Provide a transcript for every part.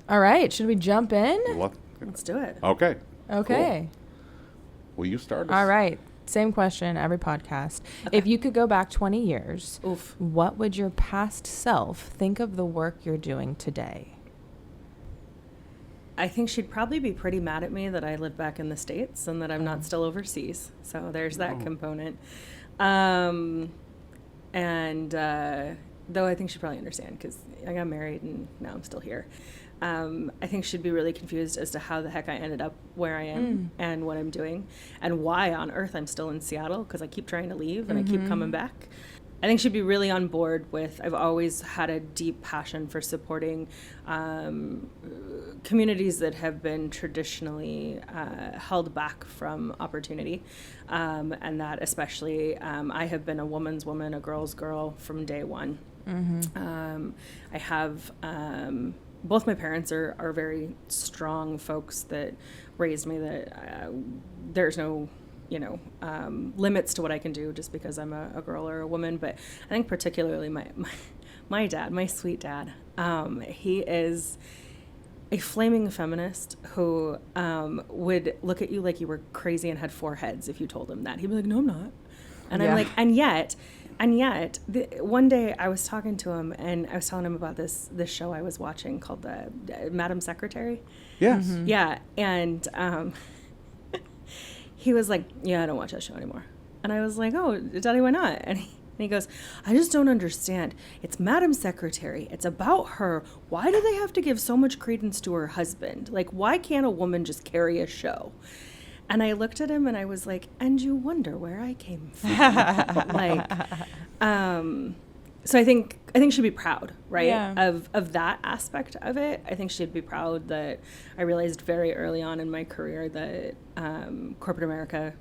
All right. Should we jump in? Let's do it. Okay. Okay. Cool. Will you start us? All right. Same question every podcast. Okay. If you could go back 20 years, Oof. what would your past self think of the work you're doing today? I think she'd probably be pretty mad at me that I live back in the States and that I'm not still overseas. So there's that component. Though I think she'd probably understand because I got married and now I'm still here. I think she'd be really confused as to how the heck I ended up where I am and what I'm doing and why on earth I'm still in Seattle because I keep trying to leave and I keep coming back. I think she'd be really on board with, I've always had a deep passion for supporting communities that have been traditionally held back from opportunity. And that especially, I have been a woman's woman, a girl's girl from day one. I have, both my parents are very strong folks that raised me that there's no limits to what I can do just because I'm a girl or a woman. But I think particularly my dad, my sweet dad, he is a flaming feminist who would look at you like you were crazy and had 4 heads if you told him that. He'd be like, no, I'm not. And I'm like, and yet, one day I was talking to him and I was telling him about this show I was watching called the Madam Secretary. Yes. Yeah. And he was like, yeah, I don't watch that show anymore. And I was like, oh, Daddy, why not? And he goes, I just don't understand. It's Madam Secretary. It's about her. Why do they have to give so much credence to her husband? Like, why can't a woman just carry a show? And I looked at him and I was like, and you wonder where I came from. So I think she'd be proud, right? Yeah. Of that aspect of it. I think she'd be proud that I realized very early on in my career that corporate America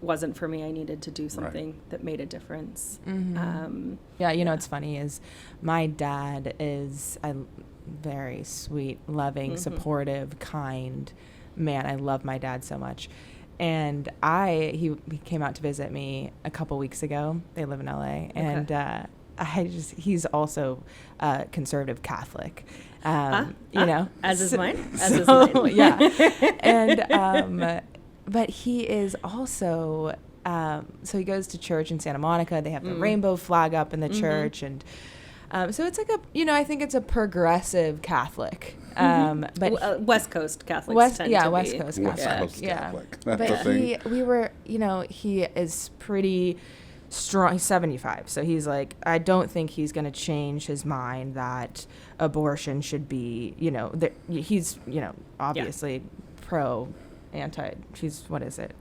wasn't for me. I needed to do something that made a difference. What's funny is my dad is a very sweet, loving, supportive, kind man. I love my dad so much. And he came out to visit me a couple weeks ago. They live in LA. And he's also conservative Catholic, as is mine. Yeah. And, but he is also, so he goes to church in Santa Monica. They have the rainbow flag up in the church. And so it's like I think it's a progressive Catholic. But West Coast Catholics West tend Coast to be. Catholic. West Coast Catholic. That's But the thing. he is pretty strong. He's 75. So he's like, I don't think he's going to change his mind that abortion should be, he's, obviously what is it?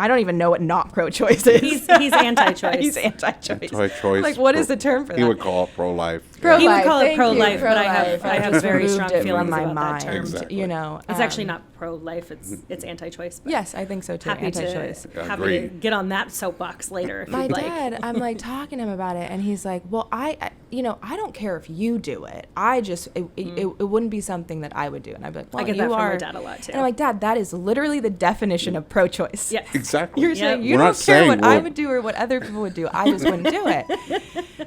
I don't even know what not pro-choice is. He's anti-choice. He's anti-choice. Anti-choice. Like, what is the term for that? He would call it pro-life. Pro-life. He would call it Thank pro-life, you. but Pro-life. I have very removed strong it feelings from my about mind. that term. Exactly. It's actually not pro-life. It's anti-choice. But Yes, I think so too. Anti-choice. Happy to get on that soapbox later if My you'd like. dad, I'm like talking to him about it, and he's like, "Well, I don't care if you do it. I just it wouldn't be something that I would do." And I'd be like, "Well, I get you that from are." my dad a lot too. And I'm like, "Dad, that is literally the definition of pro-choice." Yeah. Exactly. You're saying you We're don't not care saying what I would do or what other people would do. I just wouldn't do it.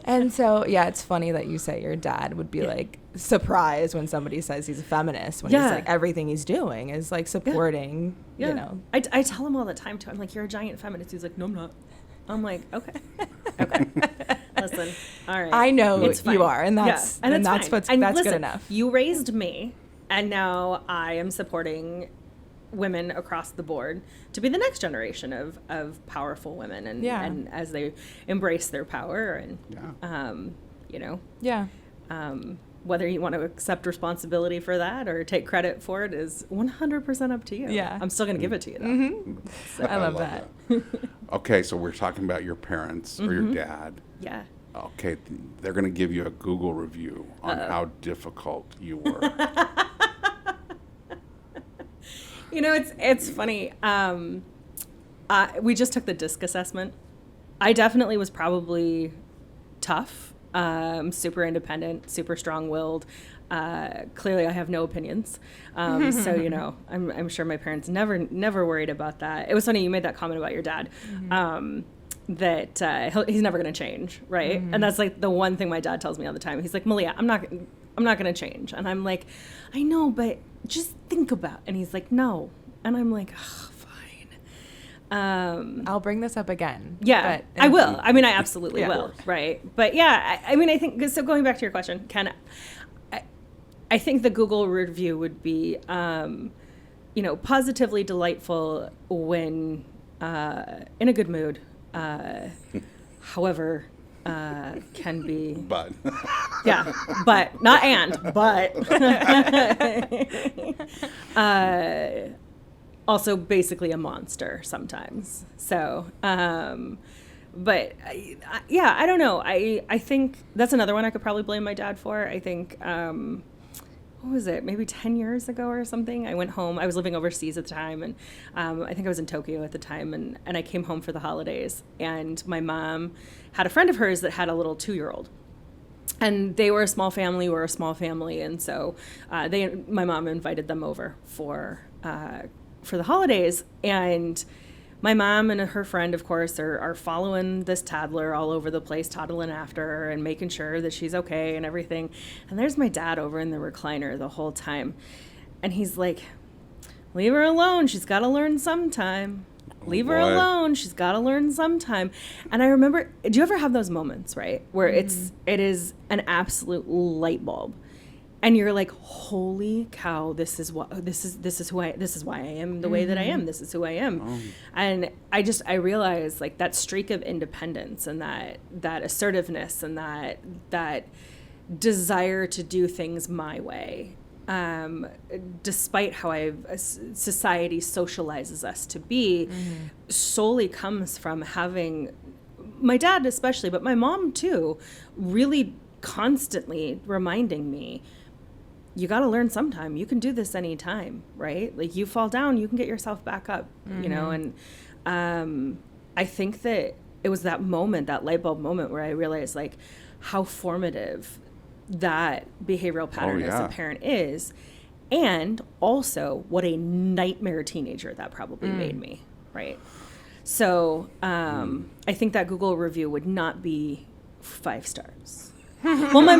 And so, yeah, it's funny that you say your dad would be like surprised when somebody says he's a feminist when he's like everything he's doing is like supporting, I tell him all the time too. I'm like, you're a giant feminist. He's like, no, I'm not. I'm like, okay. Listen, all right. I know you are, and that's that's good enough. You raised me, and now I am supporting women across the board to be the next generation of powerful women, and as they embrace their power, and whether you want to accept responsibility for that or take credit for it is 100% up to you. Yeah. I'm still going to give it to you, though. Mm-hmm. So. I love that. Okay, so we're talking about your parents or your dad. Yeah. Okay, they're going to give you a Google review on how difficult you were. It's funny. We just took the DISC assessment. I definitely was probably tough. Super independent, super strong-willed. Clearly, I have no opinions. So, I'm sure my parents never worried about that. It was funny, you made that comment about your dad, that he's never going to change, right? And that's like the one thing my dad tells me all the time. He's like, Malia, I'm not going to change. And I'm like, I know, but just think about it. And he's like, no. And I'm like, oh, fine. I'll bring this up again. Yeah, I will. I mean, I absolutely Yeah. will. Right. But yeah, I mean, I think, so going back to your question, Ken, I think the Google review would be, positively delightful when in a good mood. However, can be. But. Yeah, but, not and, but. Also basically a monster sometimes. So, but yeah, I don't know. I think that's another one I could probably blame my dad for. I think, what was it? Maybe 10 years ago or something. I went home. I was living overseas at the time, and I think I was in Tokyo at the time, and I came home for the holidays, and my mom had a friend of hers that had a little 2-year-old. And they were a small family, we're a small family, and so my mom invited them over for the holidays, and my mom and her friend, of course, are following this toddler all over the place, toddling after her and making sure that she's okay and everything. And there's my dad over in the recliner the whole time. And he's like, leave her alone. She's got to learn sometime. Leave her alone. She's got to learn sometime. And I remember, do you ever have those moments, right, where it is an absolute light bulb? And you're like, holy cow, this is why I am the way that I am. This is who I am. Oh. And I realized, like, that streak of independence and that assertiveness and that desire to do things my way, despite how society socializes us to be, solely comes from having my dad especially, but my mom too, really constantly reminding me, you got to learn sometime. You can do this anytime, right? Like, you fall down, you can get yourself back up, and I think that it was that moment, that light bulb moment, where I realized, like, how formative that behavioral pattern as a parent is, and also what a nightmare teenager that probably made me, right? So I think that Google review would not be 5 stars. Well, my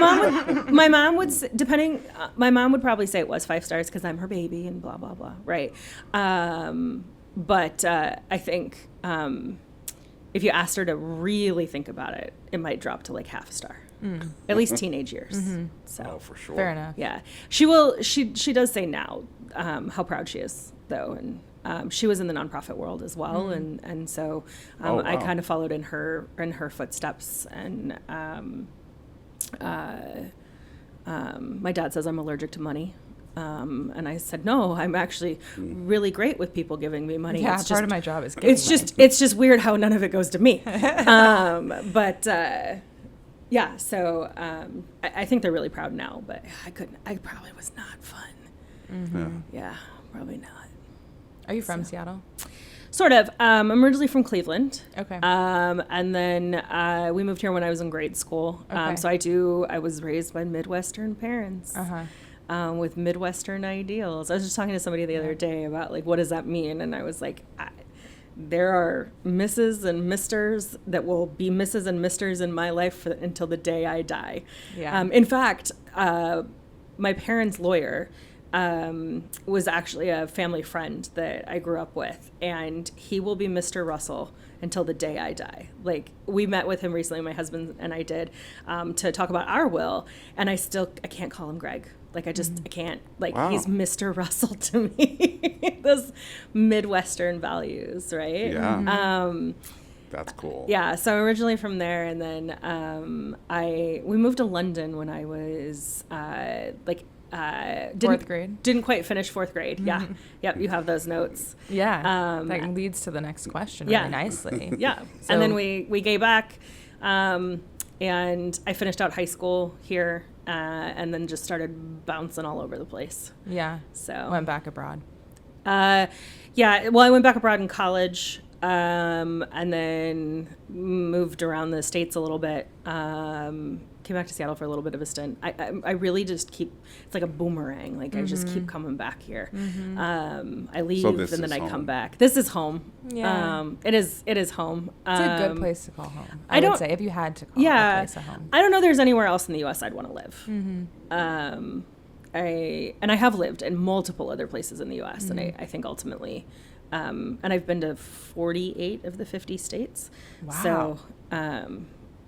mom would probably say it was 5 stars because I'm her baby and blah, blah, blah. Right. But I think if you asked her to really think about it, it might drop to like half a star, at least teenage years. So for sure. Fair enough. Yeah. She will. She does say now how proud she is, though. And she was in the nonprofit world as well. And so I kind of followed in her footsteps. And my dad says I'm allergic to money. And I said, no, I'm actually really great with people giving me money. Yeah, it's part just, of my job is giving money. It's just weird how none of it goes to me. Yeah, so I think they're really proud now, but I probably was not fun. Yeah, probably not. Are you from Seattle? Sort of. I'm originally from Cleveland. Okay. And then we moved here when I was in grade school. Okay. So I was raised by Midwestern parents. With Midwestern ideals. I was just talking to somebody the other day about, like, what does that mean? And I was like, there are Mrs. and Misters that will be Mrs. and Misters in my life until the day I die. Yeah. In fact, my parents' lawyer was actually a family friend that I grew up with, and he will be Mr. Russell until the day I die. Like, we met with him recently, my husband and I did, to talk about our will, and I can't call him Greg. Like, I can't. Like, he's Mr. Russell to me. Those Midwestern values, right? Yeah. That's cool. Yeah, so I'm originally from there, and then we moved to London when I was fourth grade. Didn't quite finish fourth grade. Yeah. Yep, you have those notes. Yeah. That leads to the next question really nicely. Yeah. So, and then we gave back, and I finished out high school here, and then just started bouncing all over the place. Yeah. So went back abroad. Yeah. Well, I went back abroad in college, and then moved around the States a little bit, came back to Seattle for a little bit of a stint. I really just keep, it's like a boomerang. Like I just keep coming back here. I leave and then I come back. This is home. Yeah. It is home. It's a good place to call home. I would say, if you had to call a place a home. I don't know there's anywhere else in the U.S. I'd want to live. I have lived in multiple other places in the U.S. and I think ultimately, and I've been to 48 of the 50 states. Wow. So,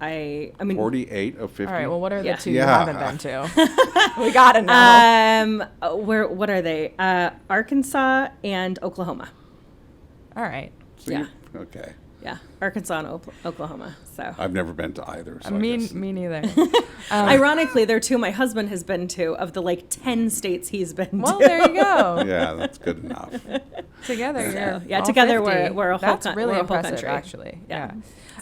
I mean 48 of 50. All right. Well, what are the two Yeah. you haven't been to? We gotta know. what are they? Arkansas and Oklahoma. All right. So Yeah. Okay. Yeah, Arkansas and Oklahoma. So I've never been to either. So me neither. ironically, they're two my husband has been to of the like 10 states he's been Well, to. there you go. Yeah, that's good enough. Together, you're all together 50. we're a whole That's coun- really we're a whole impressive, country. actually. Yeah.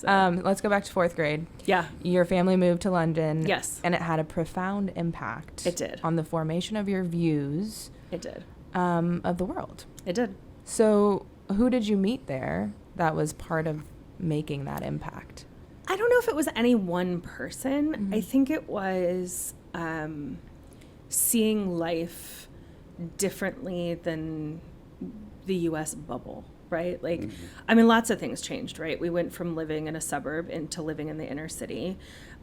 Yeah. Let's go back to 4th grade. Yeah. Your family moved to London. Yes. And it had a profound impact. It did. On the formation of your views. It did. Of the world. It did. So, who did you meet there that was part of making that impact? I don't know if it was any one person. I think it was seeing life differently than the U.S. bubble, right? Like, I mean, lots of things changed, right? We went from living in a suburb into living in the inner city.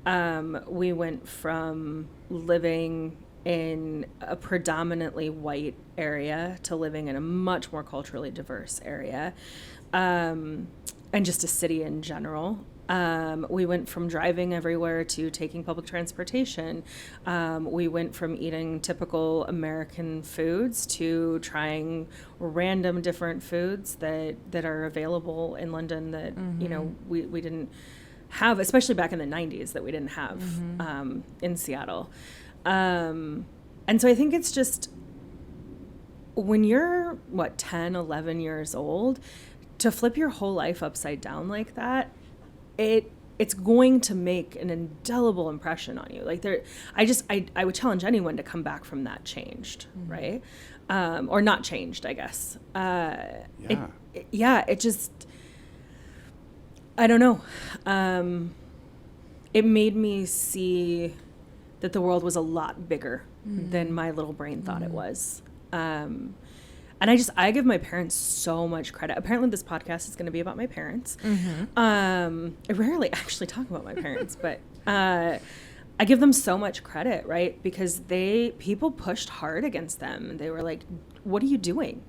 We went from living in a predominantly white area to living in a much more culturally diverse area, and just a city in general. We went from driving everywhere to taking public transportation. We went from eating typical American foods to trying random different foods that are available in London that, you know, we didn't have, especially back in the 90s, that we didn't have in Seattle. And so I think it's just when you're, 10, 11 years old, to flip your whole life upside down like that, it's going to make an indelible impression on you. Like I would challenge anyone to come back from that changed, right? Or not changed, I guess. It just, I don't know. It made me see that the world was a lot bigger than my little brain thought it was. And I give my parents so much credit. Apparently this podcast is going to be about my parents. I rarely actually talk about my parents, but I give them so much credit, right? Because people pushed hard against them. They were like, what are you doing?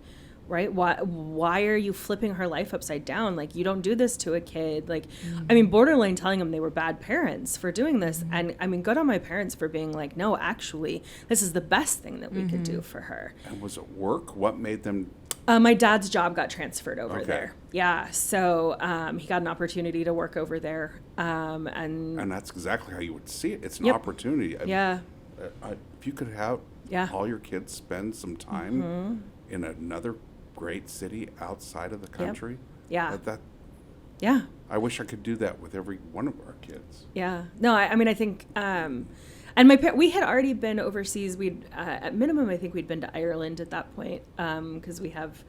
Right? Why are you flipping her life upside down? Like, you don't do this to a kid. Like, I mean, borderline telling them they were bad parents for doing this. And I mean, good on my parents for being like, no, actually, this is the best thing that we could do for her. And was it work? What made them? My dad's job got transferred over Okay. there. Yeah. So he got an opportunity to work over there. And that's exactly how you would see it. It's an Yep. opportunity. Yeah. If you could have all your kids spend some time in another great city outside of the country. Yeah. Yeah. I wish I could do that with every one of our kids. Yeah. No, I mean, I think, and we had already been overseas. At minimum, I think we'd been to Ireland at that point, because we have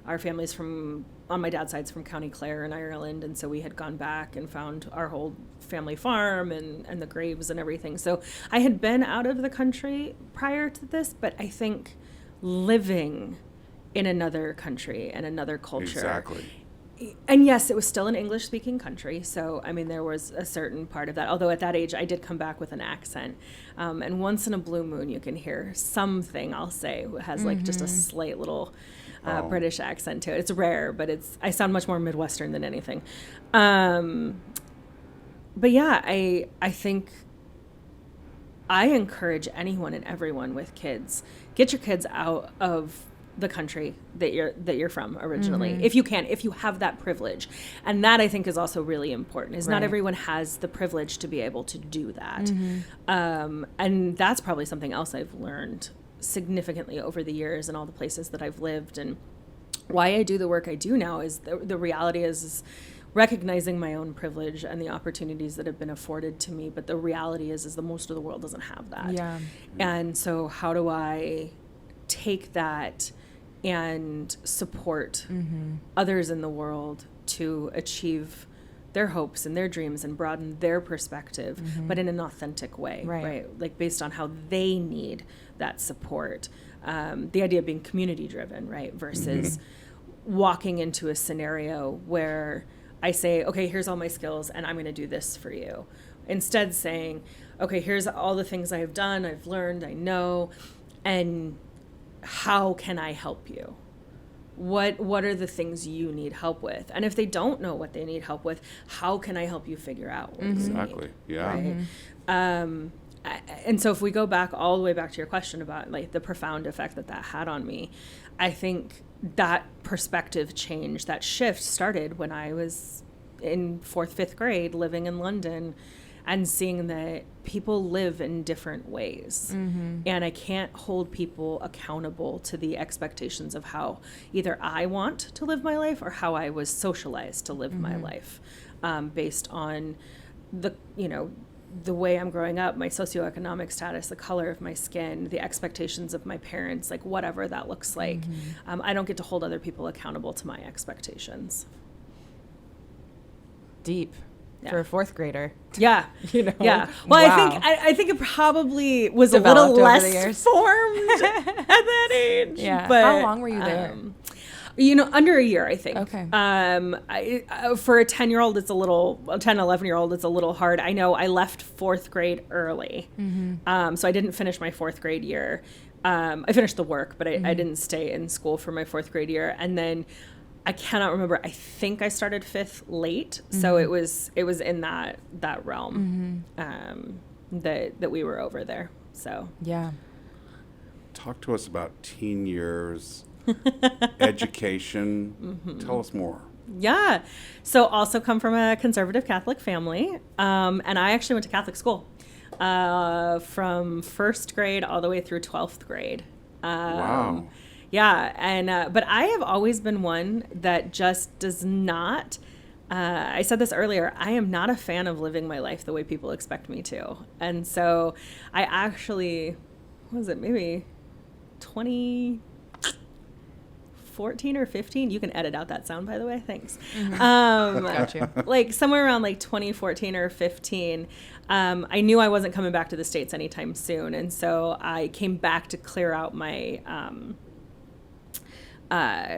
our families on my dad's side's from County Clare in Ireland. And so we had gone back and found our whole family farm and the graves and everything. So I had been out of the country prior to this, but I think living in another country and another culture. Exactly. And yes, it was still an English-speaking country, so, I mean, there was a certain part of that. Although at that age, I did come back with an accent. And once in a blue moon, you can hear something, I'll say, has, like, just a slight little British accent to it. It's rare, but I sound much more Midwestern than anything. But, yeah, I think I encourage anyone and everyone with kids, get your kids out of the country that you're from originally, if you can, if you have that privilege. And that, I think, is also really important, is not everyone has the privilege to be able to do that. And that's probably something else I've learned significantly over the years and all the places that I've lived. And why I do the work I do now is the reality is recognizing my own privilege and the opportunities that have been afforded to me. But the reality is the most of the world doesn't have that. Yeah. And so how do I take that and support others in the world to achieve their hopes and their dreams and broaden their perspective, but in an authentic way, right? Like based on how they need that support. The idea of being community driven, right? Versus walking into a scenario where I say, okay, here's all my skills and I'm going to do this for you. Instead saying, okay, here's all the things I've done, I've learned, I know, and how can I help you? What are the things you need help with? And if they don't know what they need help with, how can I help you figure out what you need? Yeah. Right? And so if we go back all the way back to your question about like the profound effect that had on me, I think that perspective change, that shift started when I was in 4th, 5th grade living in London and seeing that people live in different ways. And I can't hold people accountable to the expectations of how either I want to live my life or how I was socialized to live my life, based on the way I'm growing up, my socioeconomic status, the color of my skin, the expectations of my parents, like whatever that looks like. I don't get to hold other people accountable to my expectations. Deep. For a 4th grader. Yeah. Well, wow. I think it probably was developed a little less formed at that age. Yeah. But, how long were you there? Under a year, I think. Okay. For a 10-year-old, 11-year-old, it's a little hard. I know I left 4th grade early. So I didn't finish my 4th grade year. I finished the work, but I didn't stay in school for my 4th grade year. And then I cannot remember. I think I started 5th late. So it was in that realm, that we were over there. So. Yeah. Talk to us about teen years. Education. Tell us more. Yeah. So also come from a conservative Catholic family. And I actually went to Catholic school from 1st grade all the way through 12th grade. Wow. Yeah. And but I have always been one that just does not, I said this earlier, I am not a fan of living my life the way people expect me to. And so I actually, maybe 2014 or 15, you can edit out that sound, by the way, thanks. Got you. Like somewhere around like 2014 or 15, I knew I wasn't coming back to the States anytime soon, and so I came back to clear out my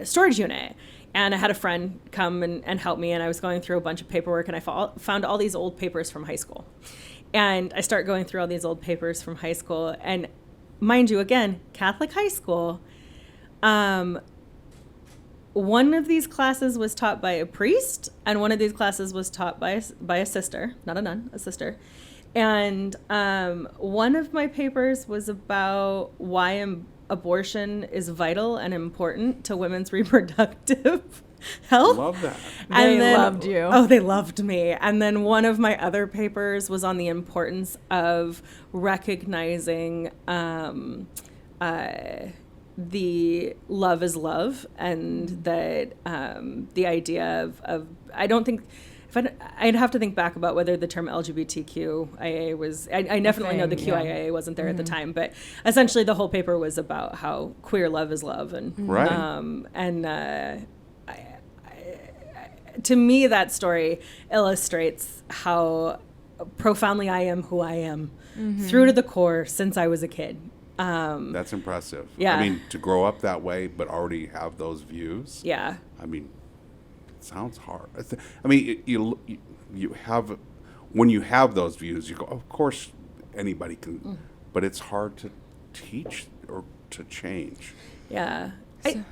storage unit. And I had a friend come and help me, and I was going through a bunch of paperwork, and I found all these old papers from high school. And I start going through all these old papers from high school, and mind you, again, Catholic high school, one of these classes was taught by a priest, and one of these classes was taught by a sister, not a nun, a sister. And one of my papers was about why abortion is vital and important to women's reproductive health. Love that. And they loved you. Oh, they loved me. And then one of my other papers was on the importance of recognizing the love is love, and that the idea of I don't think, I'd have to think back about whether the term LGBTQIA was, I definitely know the QIA wasn't there at the time, but essentially the whole paper was about how queer love is love. And to me, that story illustrates how profoundly I am who I am through to the core since I was a kid. That's impressive. Yeah. I mean, to grow up that way, but already have those views. Yeah. I mean, it sounds hard. I mean, you have, when you have those views, you go, of course anybody can, but it's hard to teach or to change. Yeah. So,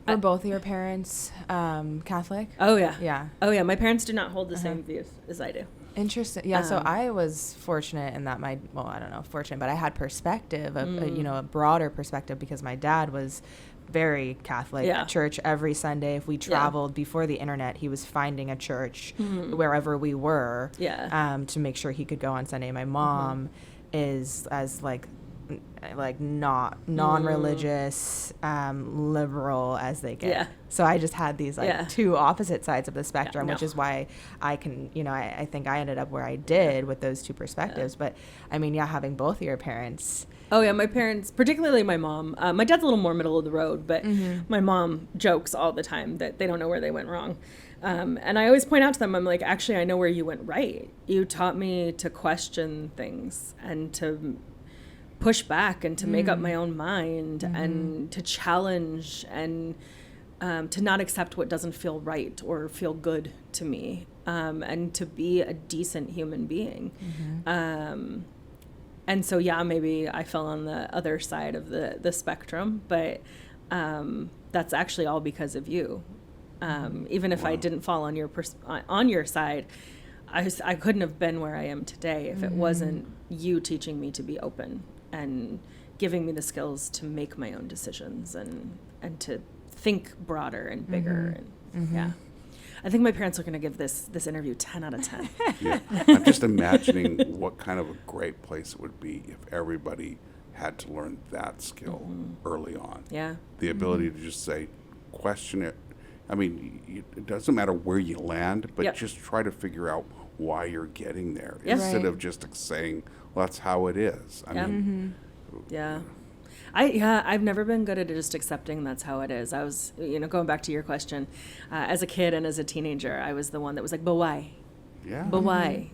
were both of your parents Catholic? Oh, yeah. Yeah. Oh, yeah. My parents do not hold the same views as I do. Interesting. Yeah, so I was fortunate in that I don't know, fortunate, but I had perspective, a broader perspective, because my dad was very Catholic. Church every Sunday. If we traveled before the internet, he was finding a church wherever we were to make sure he could go on Sunday. My mom is as non-religious, liberal as they get. Yeah. So I just had these two opposite sides of the spectrum, which is why I can, I think I ended up where I did with those two perspectives. But I mean, having both of your parents. Oh yeah, my parents, particularly my mom. My dad's a little more middle of the road, but my mom jokes all the time that they don't know where they went wrong. And I always point out to them, I'm like, actually, I know where you went right. You taught me to question things and to push back and to make up my own mind and to challenge and to not accept what doesn't feel right or feel good to me, and to be a decent human being. And so, yeah, maybe I fell on the other side of the spectrum, but that's actually all because of you. Even if I didn't fall on your side, I couldn't have been where I am today if it wasn't you teaching me to be open and giving me the skills to make my own decisions and to think broader and bigger. And yeah. I think my parents are going to give this interview 10 out of 10. Yeah. I'm just imagining what kind of a great place it would be if everybody had to learn that skill early on. Yeah. The ability to just say, question it. I mean, it doesn't matter where you land, but just try to figure out why you're getting there instead of just saying, well, that's how it is. I mean, I've never been good at just accepting that's how it is. I was, going back to your question, as a kid and as a teenager, I was the one that was like, but why? Yeah. But why?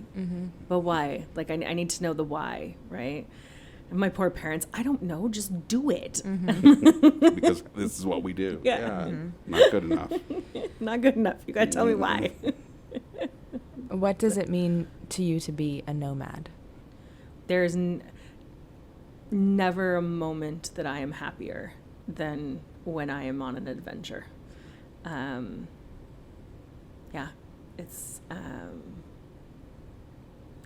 But why? Like, I need to know the why, right? And my poor parents, I don't know, just do it. Because this is what we do. Yeah. Not good enough. Not good enough. You got to tell me why. What does it mean to you to be a nomad? There's never a moment that I am happier than when I am on an adventure. It's I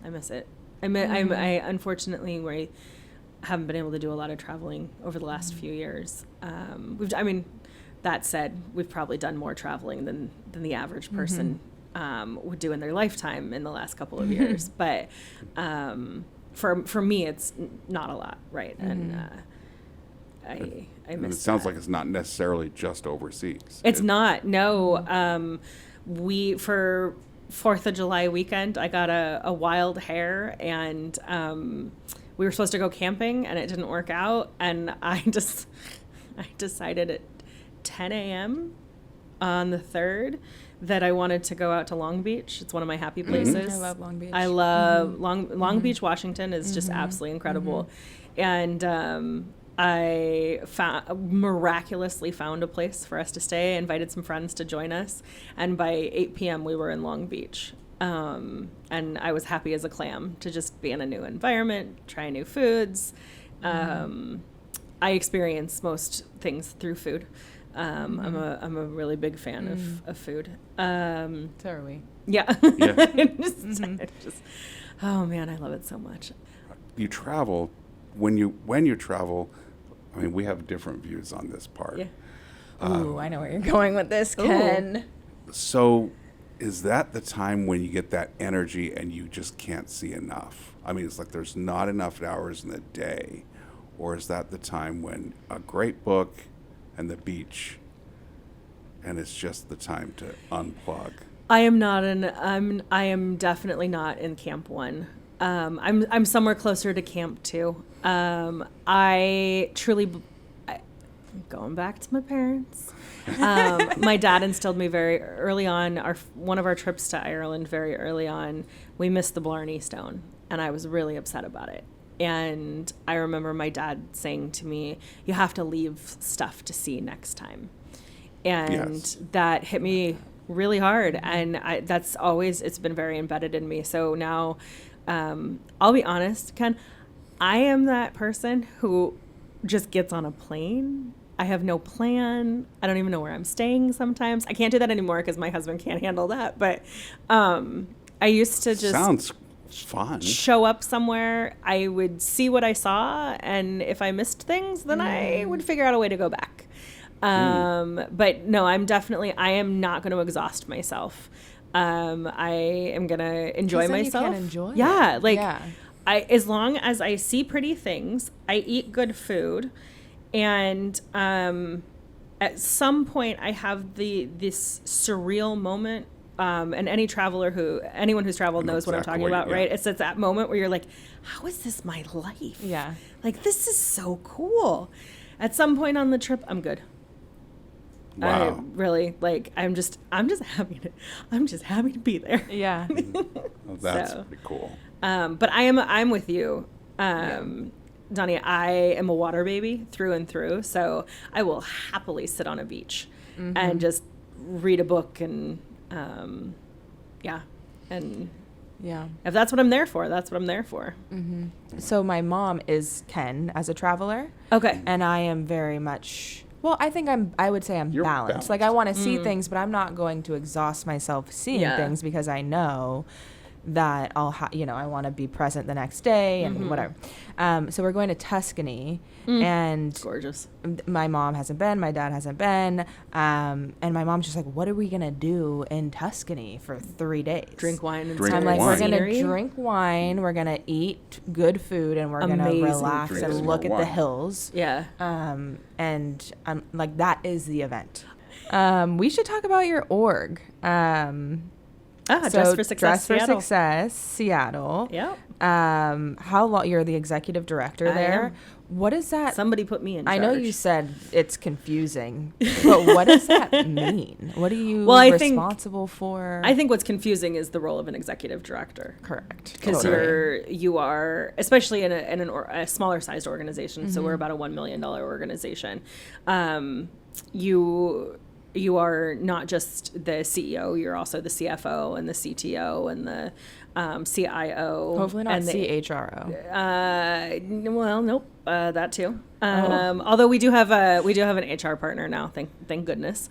miss it. I unfortunately haven't been able to do a lot of traveling over the last few years. That said, we've probably done more traveling than the average person would do in their lifetime in the last couple of years. But for me, it's not a lot, right? And I miss And it sounds that. like it's not necessarily just overseas. It's not. No. For 4th of July weekend, I got a wild hare, and we were supposed to go camping, and it didn't work out. And I decided at 10 a.m. on the 3rd that I wanted to go out to Long Beach. It's one of my happy places. I love Long Beach. I love Long Beach, Washington is just absolutely incredible. And I miraculously found a place for us to stay, invited some friends to join us, and by 8 p.m. we were in Long Beach. And I was happy as a clam to just be in a new environment, try new foods. I experience most things through food. I'm a really big fan of food. So are we. Yeah. Oh man, I love it so much. You travel. When you travel, I mean, we have different views on this part. Yeah. Ooh, I know where you're going with this, Ken. So is that the time when you get that energy and you just can't see enough? I mean, it's like there's not enough hours in the day. Or is that the time when a great book and the beach, and it's just the time to unplug? I am definitely not in camp 1. I'm somewhere closer to camp 2. Going back to my parents, my dad instilled me very early on. One of our trips to Ireland, very early on, we missed the Blarney Stone, and I was really upset about it. And I remember my dad saying to me, "You have to leave stuff to see next time," and that hit me really hard. And it's been very embedded in me. So now, I'll be honest, Ken, I am that person who just gets on a plane. I have no plan. I don't even know where I'm staying sometimes. I can't do that anymore because my husband can't handle that. But I used to just... Sounds fun. Show up somewhere. I would see what I saw, and if I missed things, then I would figure out a way to go back. But no, I am not going to exhaust myself. I am going to enjoy myself. You can enjoy it. As long as I see pretty things, I eat good food, and at some point I have this surreal moment. And anyone who's traveled knows what I'm talking about, right? It's at that moment where you're like, how is this my life? Yeah. Like, this is so cool. At some point on the trip, I'm good. Wow. I really I'm just happy to be there. Yeah. Well, that's So. pretty cool. But I'm with you. Donnie, I am a water baby through and through, so I will happily sit on a beach and just read a book and and Yeah. if that's what I'm there for, that's what I'm there for. So my mom is Ken as a traveler, Okay. and I am very much, well, I would say I'm You're balanced. Like, I want to see things, but I'm not going to exhaust myself seeing things, because I know that I want to be present the next day and whatever. So we're going to Tuscany, and Gorgeous. my mom hasn't been, my dad hasn't been, and my mom's just like, what are we going to do in Tuscany for 3 days? Drink wine and Drink I'm like, wine. we're going scenery. to drink wine, we're going to eat good food, and we're going to Amazing relax food. and Drink look some at the wine. hills. Yeah. And I'm like, that is the event. We should talk about your org. Dress for Success, Dress for Seattle. Success, Seattle. Yep. How long? You're the executive director I there. am. What is that? Somebody put me in charge. I know you said it's confusing, but what does that mean? What are you Well, I think- responsible for? I think what's confusing is the role of an executive director. Correct. Because Totally. you are, especially in a smaller sized organization, so we're about a $1 million organization. You are not just the CEO, you're also the CFO and the CTO and the CIO. Hopefully not and the, CHRO. well, nope, that too. Although we do have an HR partner now, thank goodness.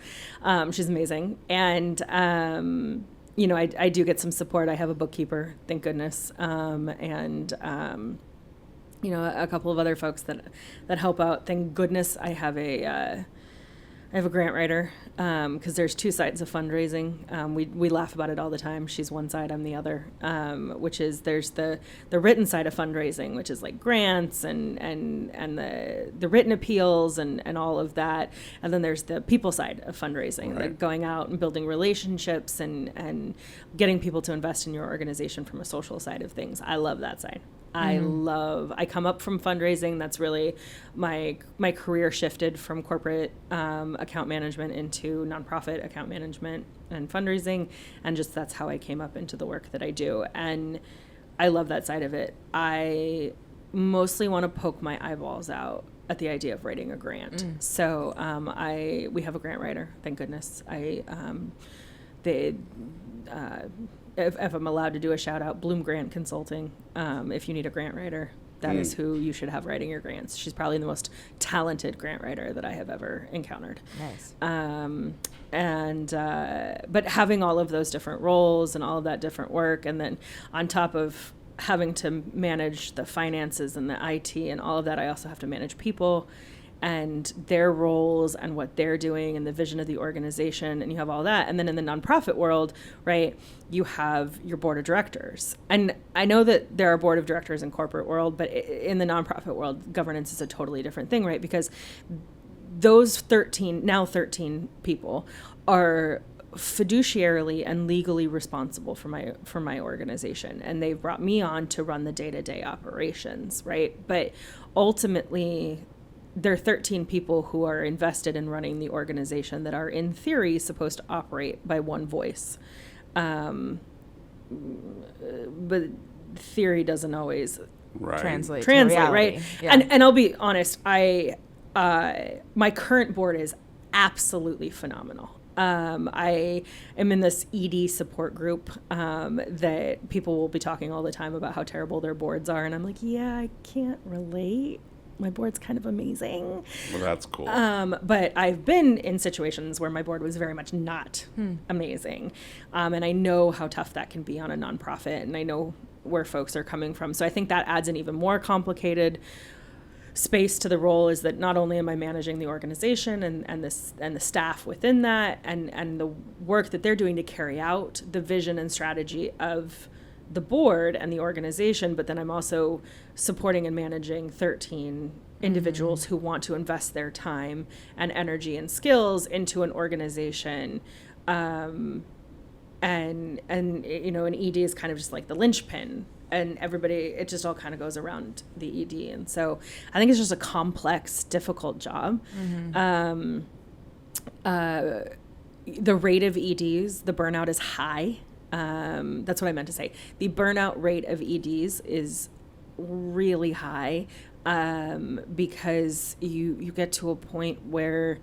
She's amazing, and I do get some support. I have a bookkeeper, thank goodness, and a couple of other folks that help out. Thank goodness I have a grant writer, because there's two sides of fundraising. We laugh about it all the time. She's one side, I'm the other, which is there's the written side of fundraising, which is like grants and the written appeals and all of that. And then there's the people side of fundraising, Right. like going out and building relationships and getting people to invest in your organization from a social side of things. I love that side. I come up from fundraising. That's really my career shifted from corporate account management into nonprofit account management and fundraising, and just that's how I came up into the work that I do, and I love that side of it. I mostly want to poke my eyeballs out at the idea of writing a grant. So we have a grant writer, thank goodness. If I'm allowed to do a shout out, Bloom Grant Consulting, if you need a grant writer, that is who you should have writing your grants. She's probably the most talented grant writer that I have ever encountered. Nice. But having all of those different roles and all of that different work, and then on top of having to manage the finances and the IT and all of that, I also have to manage people and their roles and what they're doing and the vision of the organization, and you have all that. And then in the nonprofit world, right, you have your board of directors. And I know that there are board of directors in corporate world, but in the nonprofit world, governance is a totally different thing, right? Because those 13 people are fiduciarily and legally responsible for my organization, and they've brought me on to run the day-to-day operations, right? But ultimately, there are 13 people who are invested in running the organization that are, in theory, supposed to operate by one voice. But theory doesn't always Translate, right? reality. Yeah. And I'll be honest, my current board is absolutely phenomenal. I am in this ED support group that people will be talking all the time about how terrible their boards are, and I'm like, yeah, I can't relate. My board's kind of amazing. Well, that's cool. But I've been in situations where my board was very much not amazing. And I know how tough that can be on a nonprofit, and I know where folks are coming from. So I think that adds an even more complicated space to the role, is that not only am I managing the organization and the staff within that and the work that they're doing to carry out the vision and strategy of the board and the organization, but then I'm also supporting and managing 13 individuals who want to invest their time and energy and skills into an organization. And an ED is kind of just like the linchpin, and everybody, it just all kind of goes around the ED. And so I think it's just a complex, difficult job. The rate of EDs, the burnout is high. That's what I meant to say. The burnout rate of EDs is really high, because you get to a point where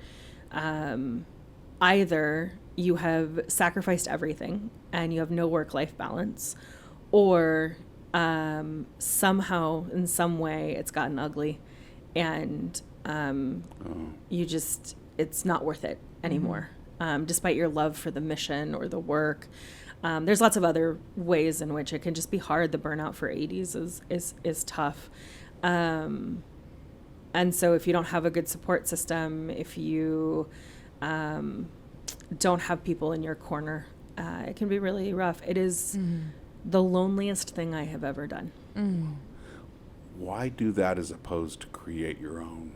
either you have sacrificed everything and you have no work-life balance, or somehow, in some way, it's gotten ugly, and it's not worth it anymore. Despite your love for the mission or the work. There's lots of other ways in which it can just be hard. The burnout for ADs is tough. And so if you don't have a good support system, if you don't have people in your corner, it can be really rough. It is the loneliest thing I have ever done. Why do that as opposed to create your own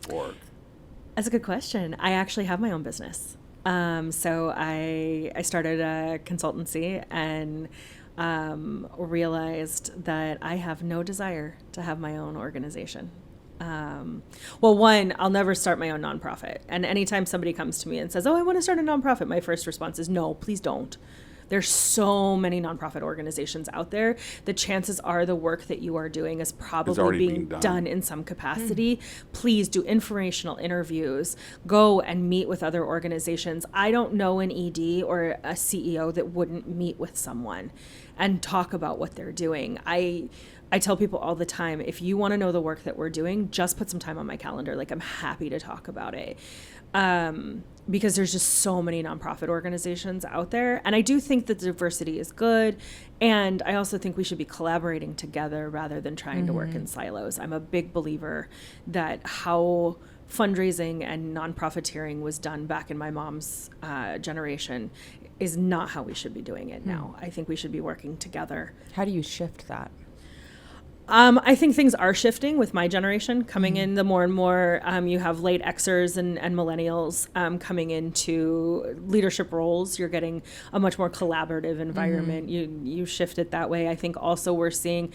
org? That's a good question. I actually have my own business. So I started a consultancy and realized that I have no desire to have my own organization. Well, one, I'll never start my own nonprofit. And anytime somebody comes to me and says, "Oh, I want to start a nonprofit," my first response is, "No, please don't." There's so many nonprofit organizations out there. The chances are the work that you are doing is probably being done in some capacity. Please do informational interviews. Go and meet with other organizations. I don't know an ED or a CEO that wouldn't meet with someone and talk about what they're doing. I tell people all the time, if you want to know the work that we're doing, just put some time on my calendar. Like, I'm happy to talk about it. Because there's just so many nonprofit organizations out there. And I do think that diversity is good. And I also think we should be collaborating together rather than trying to work in silos. I'm a big believer that how fundraising and nonprofiteering was done back in my mom's generation is not how we should be doing it now. I think we should be working together. How do you shift that? I think things are shifting with my generation coming in. The more and more you have late Xers and millennials coming into leadership roles, you're getting a much more collaborative environment. You shift it that way. I think also we're seeing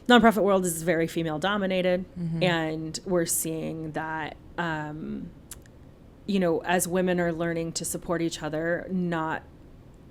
nonprofit world is very female dominated, and we're seeing that as women are learning to support each other, not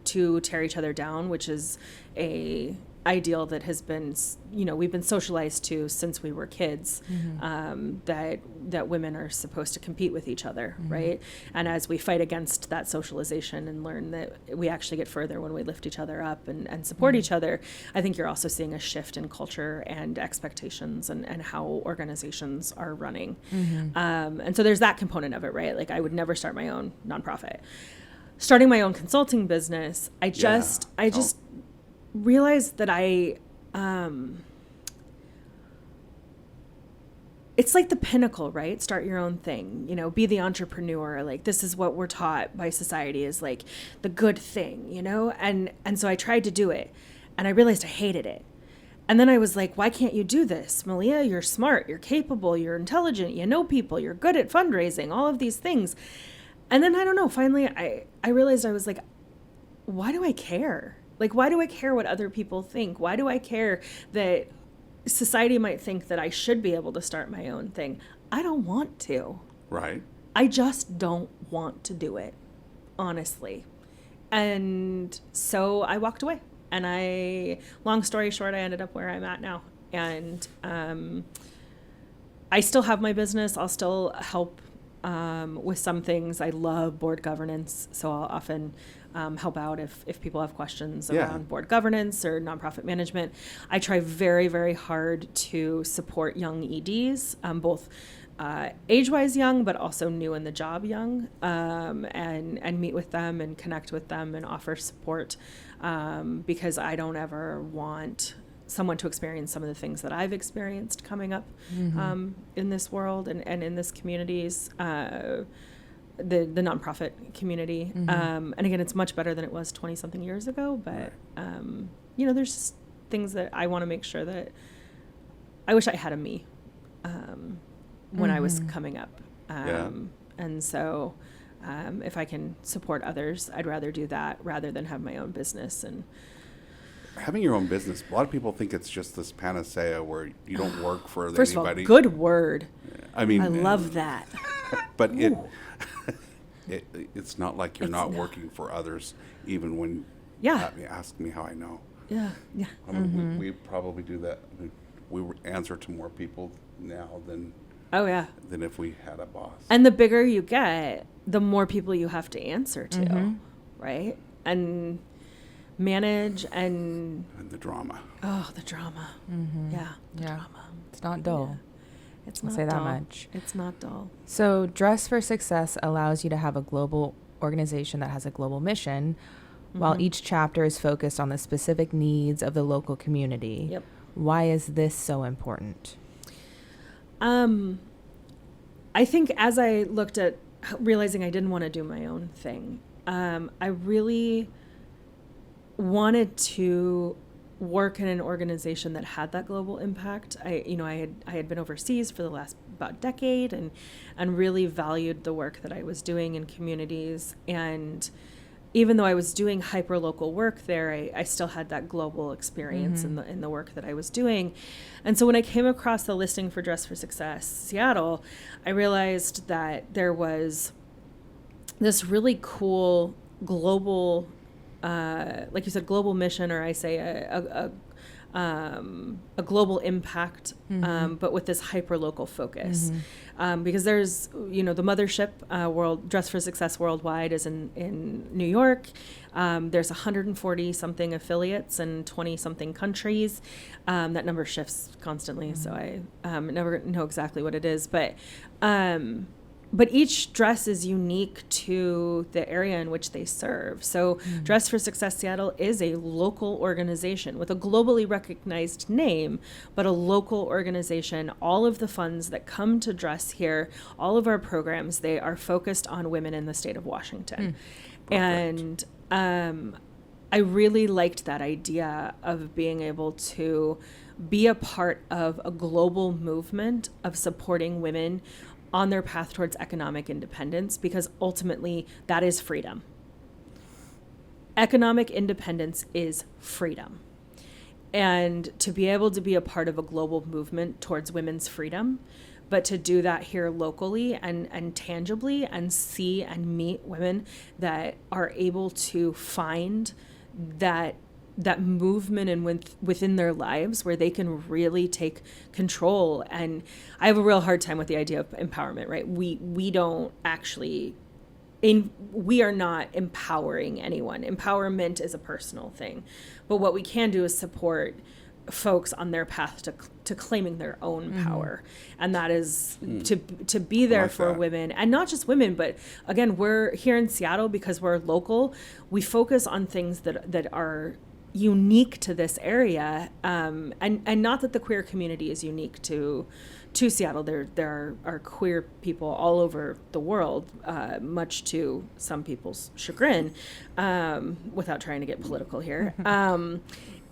to tear each other down, which is a ideal that has been, we've been socialized to since we were kids, that women are supposed to compete with each other, right? And as we fight against that socialization and learn that we actually get further when we lift each other up and support each other, I think you're also seeing a shift in culture and expectations and how organizations are running. And so there's that component of it, right? Like, I would never start my own nonprofit. Starting my own consulting business, I just realized that it's like the pinnacle, right? Start your own thing, be the entrepreneur. Like, this is what we're taught by society is like the good thing, and so I tried to do it and I realized I hated it. And then I was like, why can't you do this? Malia, you're smart, you're capable, you're intelligent, you know people, you're good at fundraising, all of these things. And then I don't know, finally I realized I was like, why do I care? Like, why do I care what other people think? Why do I care that society might think that I should be able to start my own thing? I don't want to. Right. I just don't want to do it, honestly. And so I walked away. And long story short, I ended up where I'm at now. And I still have my business. I'll still help with some things. I love board governance, so I'll often help out if people have questions around board governance or nonprofit management. I try very, very hard to support young EDs, both age-wise young, but also new in the job young, and meet with them and connect with them and offer support, because I don't ever want someone to experience some of the things that I've experienced coming up in this world and in this communities, the nonprofit community. And again, it's much better than it was 20-something years ago, but, there's just things that I want to make sure that I wish I had a me when I was coming up. And so if I can support others, I'd rather do that rather than have my own business. And having your own business, a lot of people think it's just this panacea where you don't work for First anybody. Of all, good word. I mean, I love that. But it's not like you're not working for others, even when Yeah. ask me how I know. Yeah. Yeah. I mean, we probably do that. I mean, we answer to more people now than Oh, yeah. if we had a boss. And the bigger you get, the more people you have to answer to, right? And manage and the drama. oh, the drama. Yeah. The drama. It's not dull. It's I'll not say that dull. much. It's not dull. So Dress for Success allows you to have a global organization that has a global mission, while each chapter is focused on the specific needs of the local community. Yep. Why is this so important? I think as I looked at realizing I didn't want to do my own thing, I really wanted to work in an organization that had that global impact. I had been overseas for the last about decade and really valued the work that I was doing in communities. And even though I was doing hyper-local work there, I still had that global experience in the work that I was doing. And so when I came across the listing for Dress for Success Seattle, I realized that there was this really cool global, like you said, global mission, or I say a global impact, but with this hyper-local focus. Because there's, the mothership, Dress for Success Worldwide is in New York. There's 140-something affiliates in 20-something countries. That number shifts constantly, so I never know exactly what it is. But each dress is unique to the area in which they serve. So Dress for Success Seattle is a local organization with a globally recognized name, but a local organization. All of the funds that come to Dress here, all of our programs, they are focused on women in the state of Washington. And I really liked that idea of being able to be a part of a global movement of supporting women on their path towards economic independence, because ultimately that is freedom. Economic independence is freedom. And to be able to be a part of a global movement towards women's freedom, but to do that here locally and tangibly and see and meet women that are able to find that movement and within their lives where they can really take control. And I have a real hard time with the idea of empowerment, right? We don't actually, we are not empowering anyone. Empowerment is a personal thing. But what we can do is support folks on their path to claiming their own power. And that is to be there for women, and not just women, but again, we're here in Seattle because we're local. We focus on things that are unique to this area, and not that the queer community is unique to Seattle. There are queer people all over the world, much to some people's chagrin, without trying to get political here,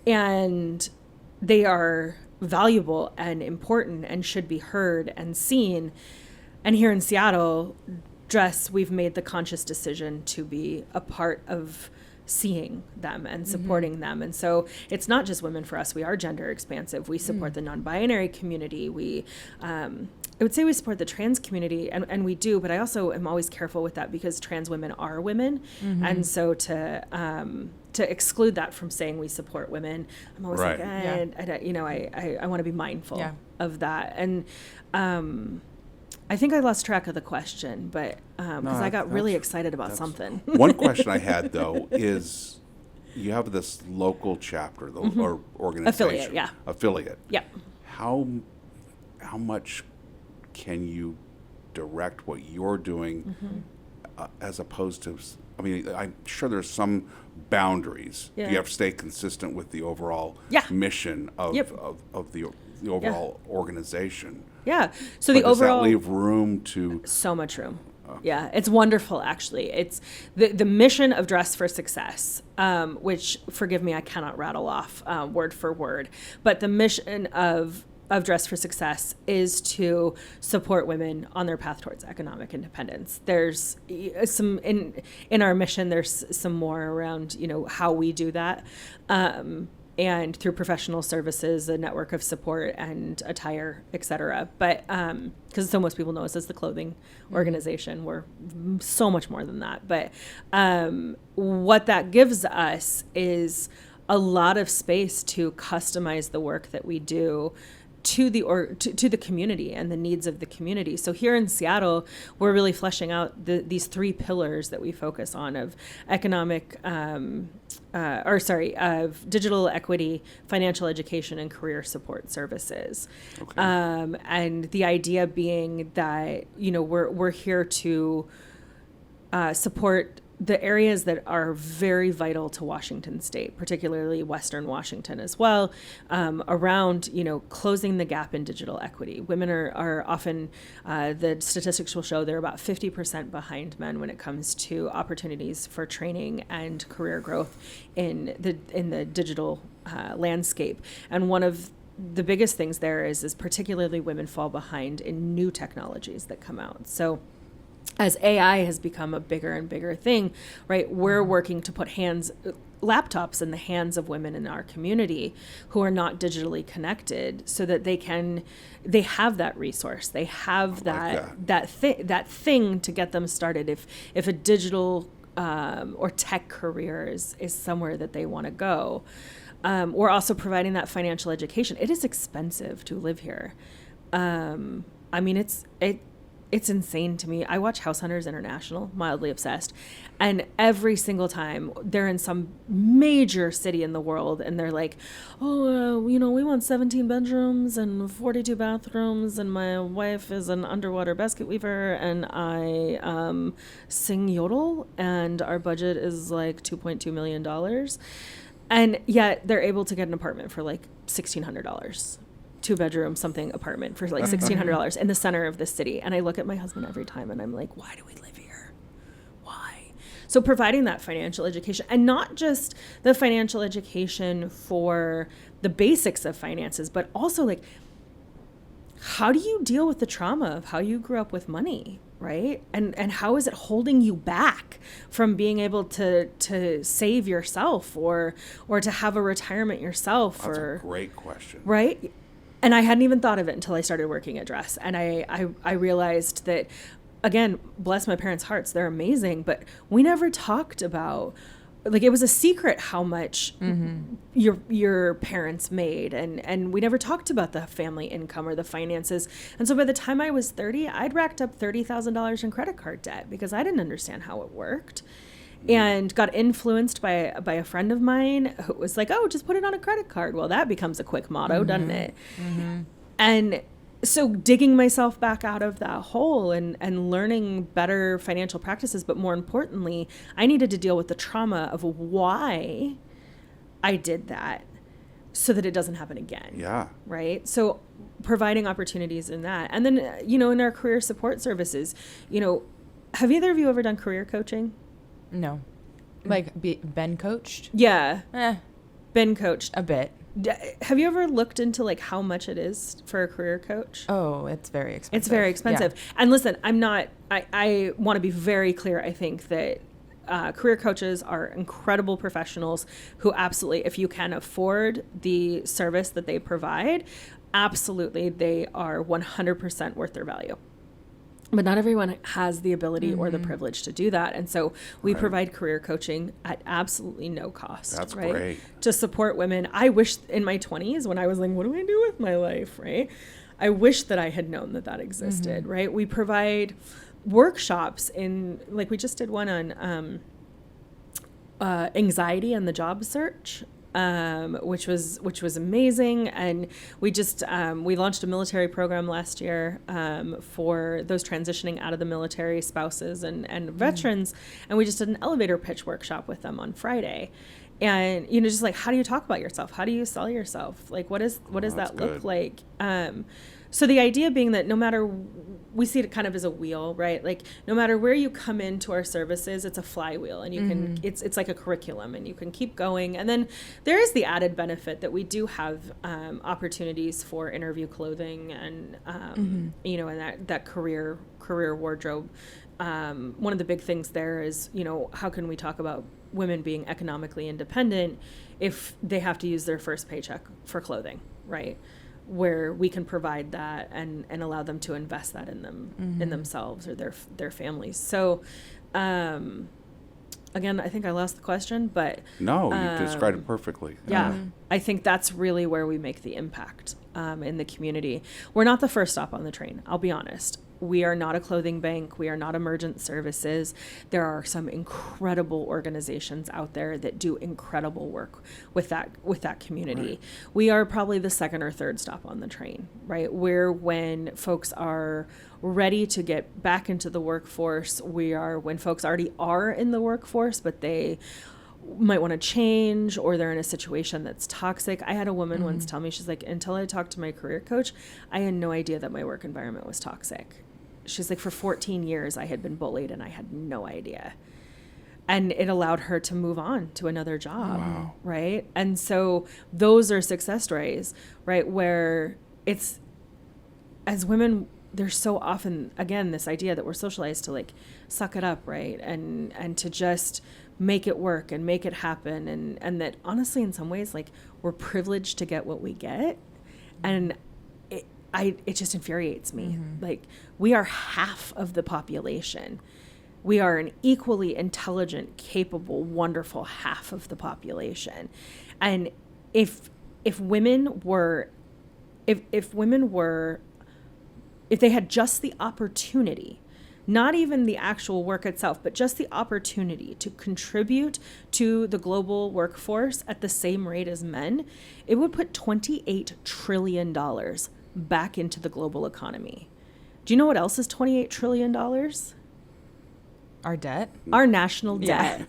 and they are valuable and important and should be heard and seen. And here in Seattle, we've made the conscious decision to be a part of seeing them and supporting them. And so it's not just women for us. We are gender expansive. We support the non-binary community. We, I would say we support the trans community, and we do, but I also am always careful with that because trans women are women. And so to exclude that from saying we support women, I'm always like, I want to be mindful of that. And, I think I lost track of the question, but because I got really excited about something. One question I had, though, is you have this local chapter or organization. Affiliate. Yeah. How much can you direct what you're doing as opposed to, I mean, I'm sure there's some boundaries. You have to stay consistent with the overall mission of the overall organization. Yeah. So but the overall, does that leave room to? So much room. Yeah, it's wonderful, actually. It's the mission of Dress for Success, which, forgive me, I cannot rattle off word for word, but the mission of Dress for Success is to support women on their path towards economic independence. There's some in our mission. There's some more around how we do that. and through professional services, a network of support and attire, et cetera. But because so most people know us as the clothing organization, we're so much more than that. But what that gives us is a lot of space to customize the work that we do to the community and the needs of the community. So here in Seattle, we're really fleshing out these 3 pillars that we focus on of economic, of digital equity, financial education, and career support services. Okay. And the idea being that, we're here to support the areas that are very vital to Washington State, particularly Western Washington as well, around, closing the gap in digital equity. Women are often, the statistics will show they're about 50% behind men when it comes to opportunities for training and career growth in the digital landscape. And one of the biggest things there is particularly women fall behind in new technologies that come out. So as AI has become a bigger and bigger thing, right, we're working to put laptops in the hands of women in our community who are not digitally connected, so that they have that resource, they have that thing to get them started if a digital or tech career is somewhere that they want to go. We're also providing that financial education. It is expensive to live here. I mean, it's insane to me. I watch House Hunters International, mildly obsessed, and every single time they're in some major city in the world and they're like, we want 17 bedrooms and 42 bathrooms, and my wife is an underwater basket weaver, and I sing yodel, and our budget is like $2.2 million. And yet they're able to get an apartment for like $1,600. 2-bedroom something apartment for like $1,600 in the center of the city. And I look at my husband every time and I'm like, why do we live here? Why? So providing that financial education, and not just the financial education for the basics of finances, but also like, how do you deal with the trauma of how you grew up with money? Right? And how is it holding you back from being able to save yourself or to have a retirement yourself? That's a great question. Right? And I hadn't even thought of it until I started working at Dress. And I realized that, again, bless my parents' hearts, they're amazing, but we never talked about, like, it was a secret how much your parents made. And we never talked about the family income or the finances. And so by the time I was 30, I'd racked up $30,000 in credit card debt because I didn't understand how it worked. And got influenced by a friend of mine who was like, oh, just put it on a credit card. Well, that becomes a quick motto, doesn't it? Mm-hmm. And so digging myself back out of that hole and learning better financial practices, but more importantly, I needed to deal with the trauma of why I did that so that it doesn't happen again. Yeah. Right? So providing opportunities in that. And then, in our career support services, have either of you ever done career coaching? No. Like, been coached? Yeah. Been coached. A bit. Have you ever looked into, like, how much it is for a career coach? Oh, it's very expensive. It's very expensive. Yeah. And listen, I want to be very clear. I think that career coaches are incredible professionals who absolutely, if you can afford the service that they provide, absolutely, they are 100% worth their value. But not everyone has the ability or the privilege to do that. And so we provide career coaching at absolutely no cost. That's right? Great. To support women. I wish in my 20s when I was like, what do I do with my life, right? I wish that I had known that existed, right? We provide workshops like we just did one on anxiety and the job search. Which was amazing. And we just, we launched a military program last year, for those transitioning out of the military, spouses and veterans. And we just did an elevator pitch workshop with them on Friday. And, just like, how do you talk about yourself? How do you sell yourself? Like, what does that look like? So the idea being that no matter, we see it kind of as a wheel, right? Like, no matter where you come into our services, it's a flywheel, and you can, it's like a curriculum, and you can keep going. And then there is the added benefit that we do have opportunities for interview clothing and, and that career wardrobe. One of the big things there is, how can we talk about women being economically independent if they have to use their first paycheck for clothing, right? Where we can provide that and allow them to invest that in them, in themselves or their families. So, again, I think I lost the question, but No, you described it perfectly. yeah, I think that's really where we make the impact in the community. We're not the first stop on the train, I'll be honest. We are not a clothing bank. We are not emergent services. There are some incredible organizations out there that do incredible work with that community. Right. We are probably the second or third stop on the train, right? Where when folks are ready to get back into the workforce, we are when folks already are in the workforce, but they might want to change, or they're in a situation that's toxic. I had a woman once tell me, she's like, until I talked to my career coach, I had no idea that my work environment was toxic. She's like, for 14 years I had been bullied and I had no idea. And it allowed her to move on to another job. Wow. Right? And so those are success stories, right? Where it's, as women, there's so often, again, this idea that we're socialized to like suck it up, right? And to just make it work and make it happen. And that honestly, in some ways, like, we're privileged to get what we get. And it just infuriates me. Like, we are half of the population. We are an equally intelligent, capable, wonderful half of the population. And if women were, if they had just the opportunity, not even the actual work itself, but just the opportunity to contribute to the global workforce at the same rate as men, it would put $28 trillion back into the global economy. Do you know what else is $28 trillion? Our debt? Our national debt.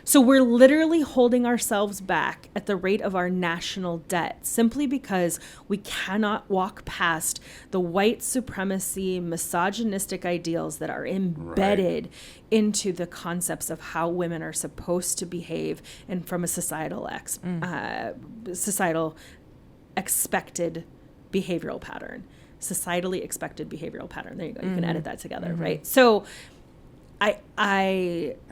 So we're literally holding ourselves back at the rate of our national debt simply because we cannot walk past the white supremacy, misogynistic ideals that are embedded into the concepts of how women are supposed to behave, and from a societal expected behavioral pattern. Societally expected behavioral pattern. There you go. You can edit that together, right? So and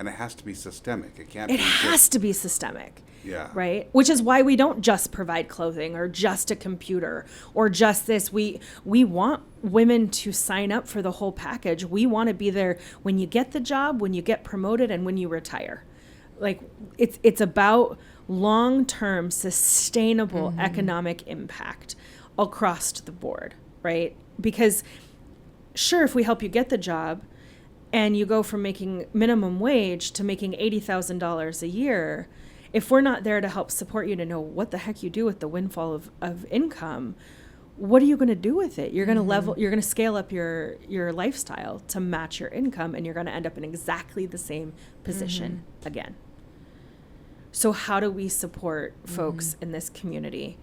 it has to be systemic. It has to be systemic. Yeah. Right? Which is why we don't just provide clothing or just a computer or just this. We want women to sign up for the whole package. We want to be there when you get the job, when you get promoted, and when you retire. Like, it's about long-term sustainable economic impact across the board, right? Because sure, if we help you get the job and you go from making minimum wage to making $80,000 a year, if we're not there to help support you to know what the heck you do with the windfall of income, what are you going to do with it? You're going to you're going to scale up your lifestyle to match your income, and you're going to end up in exactly the same position again. So how do we support folks in this community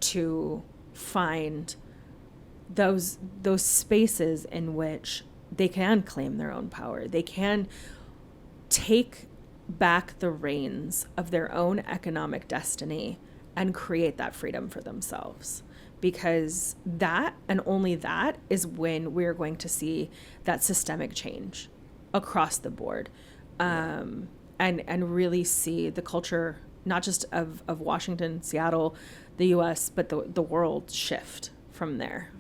to find those spaces in which they can claim their own power? They can take back the reins of their own economic destiny and create that freedom for themselves. Because that, and only that, is when we're going to see that systemic change across the board. And really see the culture, not just of Washington, Seattle, the U.S., but the world shift from there.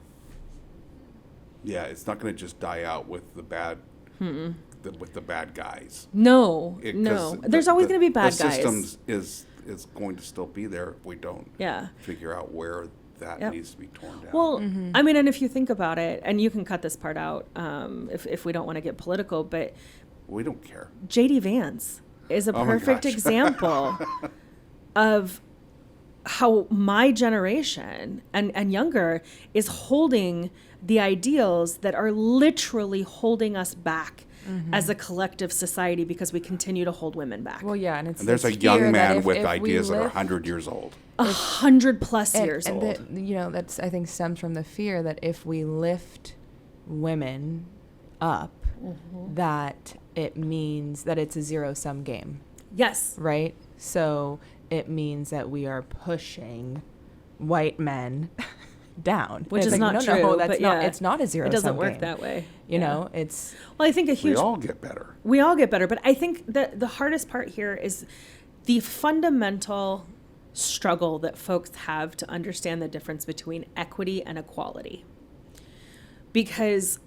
Yeah, it's not going to just die out with the bad, with the bad guys. No. There's always going to be bad guys. The system is going to still be there if we don't figure out where that needs to be torn down. Well, I mean, and if you think about it, and you can cut this part out if we don't want to get political, but we don't care. J.D. Vance is a perfect example of how my generation and younger is holding the ideals that are literally holding us back as a collective society because we continue to hold women back. Well, yeah, and there's a young man with ideas that are 100 years old. 100+ years old. And that's, I think, stems from the fear that if we lift women up, that it means that it's a zero-sum game. Yes. Right? So it means that we are pushing white men down. Which It's is not true, No, that's but not. yeah, It's not a zero. it doesn't sum work game. that way. You know, it's. Well, I think a huge. We all get better. We all get better, but I think that the hardest part here is the fundamental struggle that folks have to understand the difference between equity and equality. Because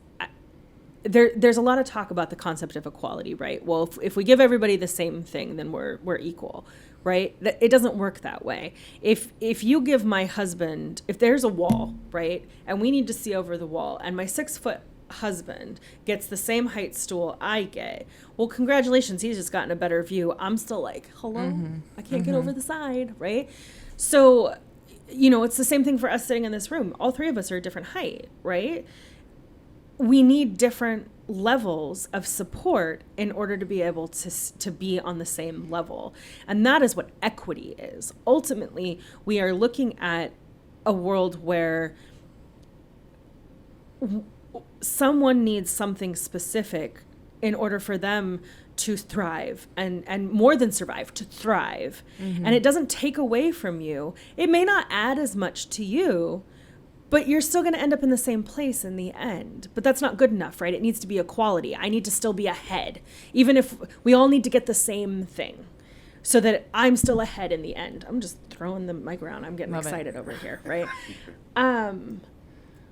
there's a lot of talk about the concept of equality, right? Well, if we give everybody the same thing, then we're equal, right? It doesn't work that way. If you give my husband, if there's a wall, right, and we need to see over the wall, and my 6-foot husband gets the same height stool I get, well, congratulations, he's just gotten a better view. I'm still like, hello, I can't get over the side, right? So, you know, it's the same thing for us sitting in this room. All three of us are a different height, right? We need different levels of support in order to be able to be on the same level. And that is what equity is. Ultimately, we are looking at a world where someone needs something specific in order for them to thrive and more than survive, to thrive. And it doesn't take away from you. It may not add as much to you, but you're still going to end up in the same place in the end. But that's not good enough, right? It needs to be equality. I need to still be ahead, even if we all need to get the same thing so that I'm still ahead in the end. I'm just throwing the mic around. I'm getting excited over here, right?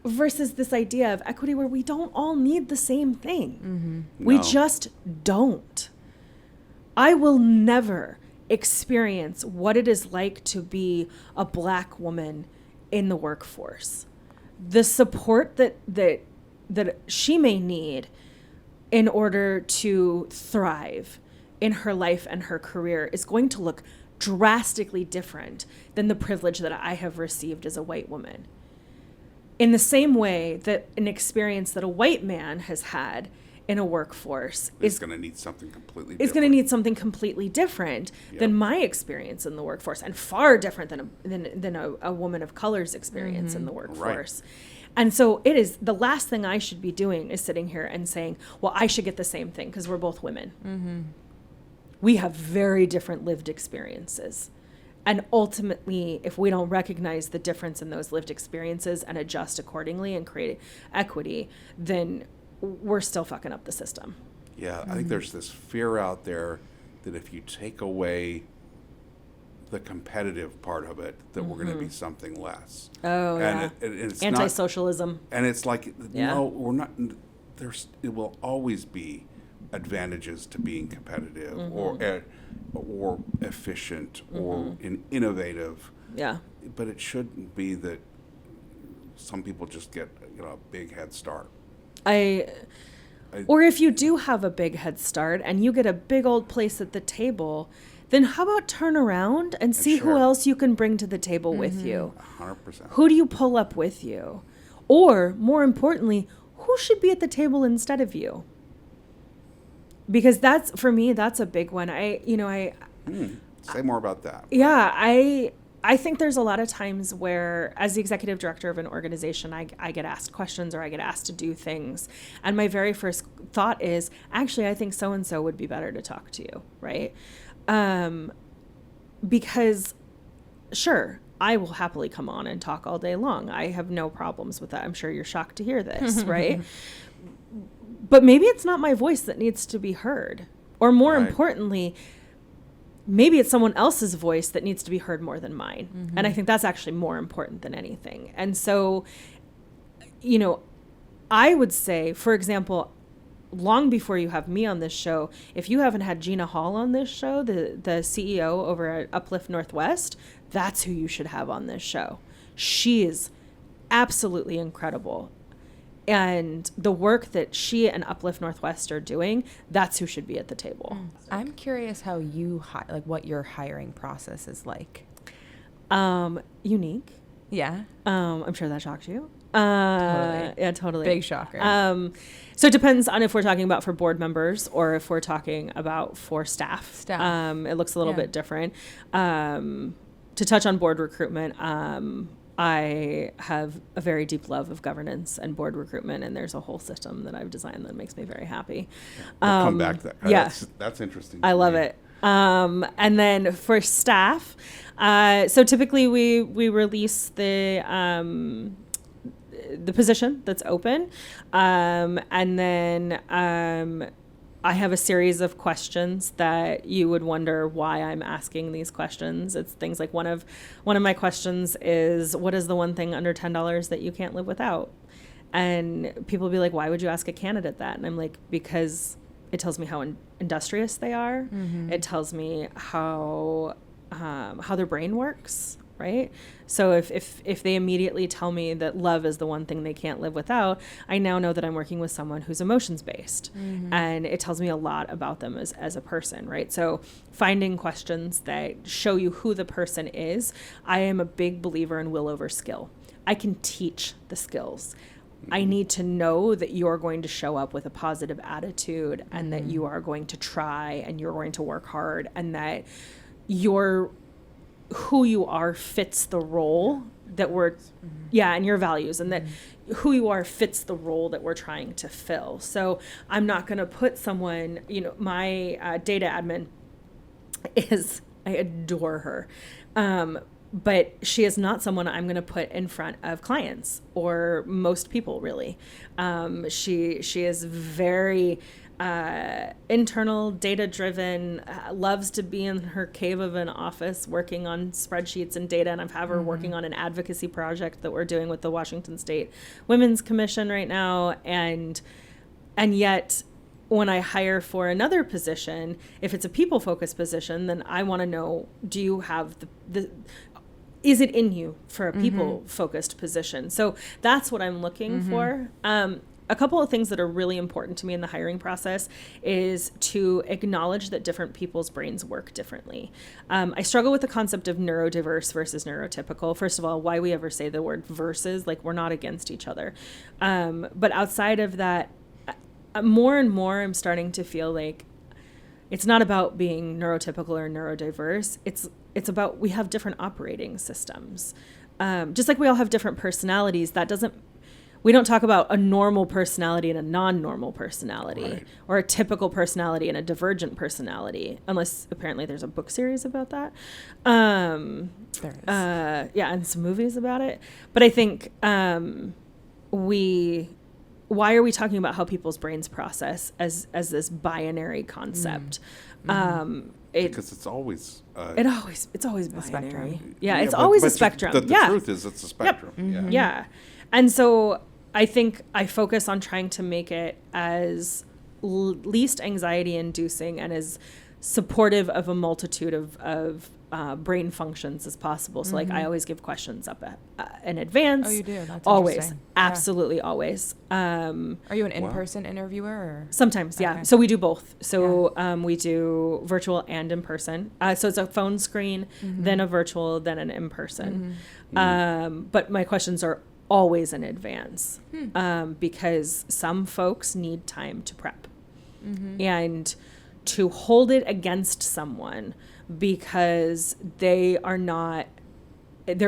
Versus this idea of equity where we don't all need the same thing. We just don't. I will never experience what it is like to be a Black woman in the workforce. The support that she may need in order to thrive in her life and her career is going to look drastically different than the privilege that I have received as a white woman. In the same way that an experience that a white man has had in a workforce is going to need something completely different. Than my experience in the workforce, and far different than a woman of color's experience in the workforce. Right. And so it is the last thing I should be doing is sitting here and saying, well, I should get the same thing because we're both women. We have very different lived experiences. And ultimately, if we don't recognize the difference in those lived experiences and adjust accordingly and create equity, then we're still fucking up the system. Yeah, I think there's this fear out there that if you take away the competitive part of it, that we're going to be something less. Oh, and yeah. it's anti-socialism. And it's like, no, we're not. It will always be advantages to being competitive or efficient or innovative. Yeah. But it shouldn't be that some people just get a big head start. Or if you do have a big head start and you get a big old place at the table, then how about turn around and see who else you can bring to the table with you? 100%. Who do you pull up with you? Or, more importantly, who should be at the table instead of you? Because that's, for me, that's a big one. Say more about that. Yeah, I think there's a lot of times where, as the executive director of an organization, I get asked questions or I get asked to do things. And my very first thought is, actually, I think so-and-so would be better to talk to you, right? Because, sure, I will happily come on and talk all day long. I have no problems with that. I'm sure you're shocked to hear this, right? But maybe it's not my voice that needs to be heard. Or more importantly, maybe it's someone else's voice that needs to be heard more than mine. And I think that's actually more important than anything. And so, I would say, for example, long before you have me on this show, if you haven't had Gina Hall on this show, the CEO over at Uplift Northwest, that's who you should have on this show. She is absolutely incredible. And the work that she and Uplift Northwest are doing, that's who should be at the table. I'm curious how what your hiring process is like. Unique. Yeah. I'm sure that shocked you. Totally. Yeah, totally. Big shocker. So it depends on if we're talking about for board members or if we're talking about for staff. It looks a little bit different. To touch on board recruitment, I have a very deep love of governance and board recruitment, and there's a whole system that I've designed that makes me very happy. We'll come back to that. Yeah. That's interesting. I love it. And then for staff, so typically we release the position that's open, and then I have a series of questions that you would wonder why I'm asking these questions. It's things like one of my questions is, what is the one thing under $10 that you can't live without? And people will be like, why would you ask a candidate that? And I'm like, because it tells me how industrious they are. Mm-hmm. It tells me how their brain works, right? So if they immediately tell me that love is the one thing they can't live without, I now know that I'm working with someone who's emotions based. Mm-hmm. And it tells me a lot about them as a person, right? So finding questions that show you who the person is. I am a big believer in will over skill. I can teach the skills. I need to know that you're going to show up with a positive attitude, and that you are going to try, and you're going to work hard, and that who you are fits the role that we're, and your values, and that who you are fits the role that we're trying to fill. So I'm not going to put someone, my data admin I adore her. But she is not someone I'm going to put in front of clients or most people, really. She is very internal, data-driven, loves to be in her cave of an office working on spreadsheets and data. And I've had her working on an advocacy project that we're doing with the Washington State Women's Commission right now. And yet, when I hire for another position, if it's a people-focused position, then I want to know, do you have is it in you for a people-focused position? So that's what I'm looking for. A couple of things that are really important to me in the hiring process is to acknowledge that different people's brains work differently. I struggle with the concept of neurodiverse versus neurotypical. First of all, why we ever say the word versus, like we're not against each other. But outside of that, more and more I'm starting to feel like it's not about being neurotypical or neurodiverse. It's about, we have different operating systems. Just like we all have different personalities, we don't talk about a normal personality and a non-normal personality, right, or a typical personality and a divergent personality, unless apparently there's a book series about that. There is. And some movies about it. But I think why are we talking about how people's brains process as this binary concept? Because it's always it's always binary. Spectrum. Yeah, it's always a spectrum. The truth is it's a spectrum. Yep. Mm-hmm. Yeah. And so I think I focus on trying to make it as least anxiety inducing and as supportive of a multitude of brain functions as possible. So like I always give questions up in advance. Oh, you do? That's always. interesting. Absolutely always. Are you an in-person interviewer? Or? Sometimes, yeah. Okay. So we do both. So we do virtual and in person. So it's a phone screen, then a virtual, then an in-person. But my questions are always in advance because some folks need time to prep. And to hold it against someone because their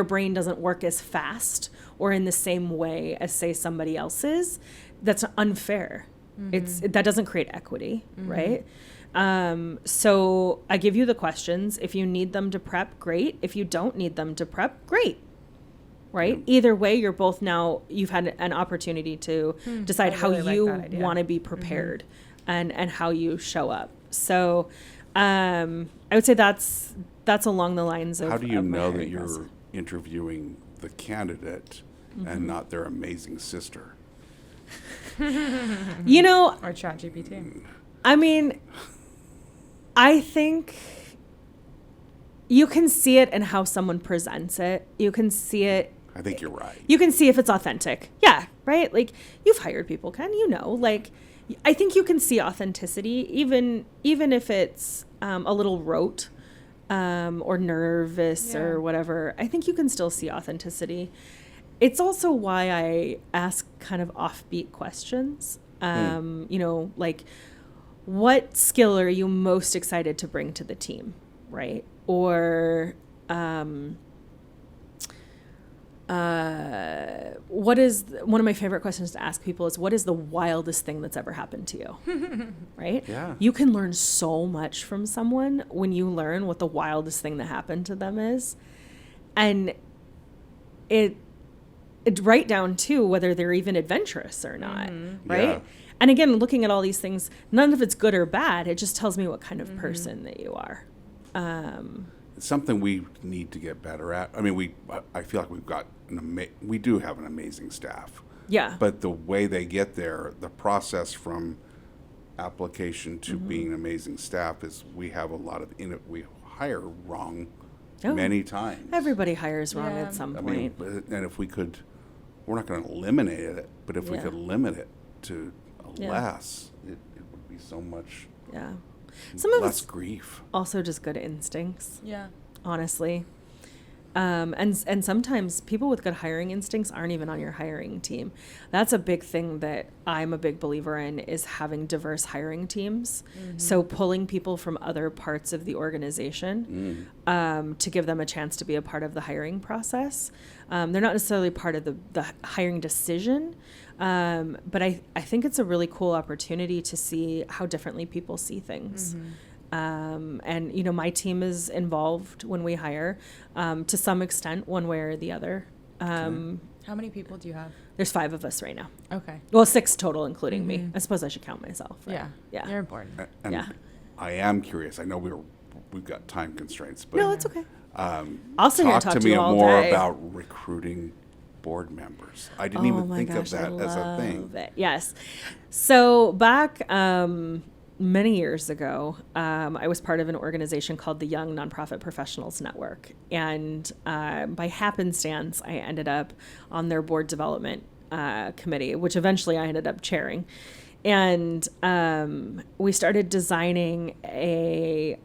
brain doesn't work as fast or in the same way as, say, somebody else's, that's unfair. That doesn't create equity, right? So I give you the questions. If you need them to prep, great. If you don't need them to prep, great. Right? Either way, you've had an opportunity to decide how you want to be prepared and how you show up. So I would say that's along the lines of. How do you know that you're interviewing the candidate and not their amazing sister? Or ChatGPT. I mean, I think you can see it in how someone presents it. You can see it. I think you're right. You can see if it's authentic. Yeah, right? Like, you've hired people, Ken, like, I think you can see authenticity, even if it's a little rote or nervous or whatever. I think you can still see authenticity. It's also why I ask kind of offbeat questions. Like, what skill are you most excited to bring to the team, right? Or what is one of my favorite questions to ask people is, what is the wildest thing that's ever happened to you? Right? Yeah. You can learn so much from someone when you learn what the wildest thing that happened to them is. And it right down to whether they're even adventurous or not, right? Yeah. And again, looking at all these things, none of it's good or bad. It just tells me what kind of person that you are. It's something we need to get better at. I mean, I feel like we've got we do have an amazing staff. Yeah. But the way they get there, the process from application to being an amazing staff is we have a lot of we hire wrong many times. Everybody hires wrong Yeah. at some I point. mean, and if we could, we're not going to eliminate it, but if we could limit it to less, it would be so much Yeah. Some of less it's grief. also just good instincts, Yeah. honestly. And sometimes people with good hiring instincts aren't even on your hiring team. That's a big thing that I'm a big believer in, is having diverse hiring teams. So pulling people from other parts of the organization to give them a chance to be a part of the hiring process. They're not necessarily part of the hiring decision, but I think it's a really cool opportunity to see how differently people see things. And, you know, my team is involved when we hire, to some extent, one way or the other. How many people do you have? There's 5 of us right now. Okay. Well, 6 total, including me. I suppose I should count myself. Right? Yeah. Yeah. You're important. And Yeah. I am curious. I know we've got time constraints, but No, it's okay. I'll sit here and talk talk to me you all more day. about recruiting board members. I didn't even my think gosh, of that I as a thing. love it. Yes. So back many years ago, I was part of an organization called the Young Nonprofit Professionals Network. And by happenstance, I ended up on their board development committee, which eventually I ended up chairing. And we started designing a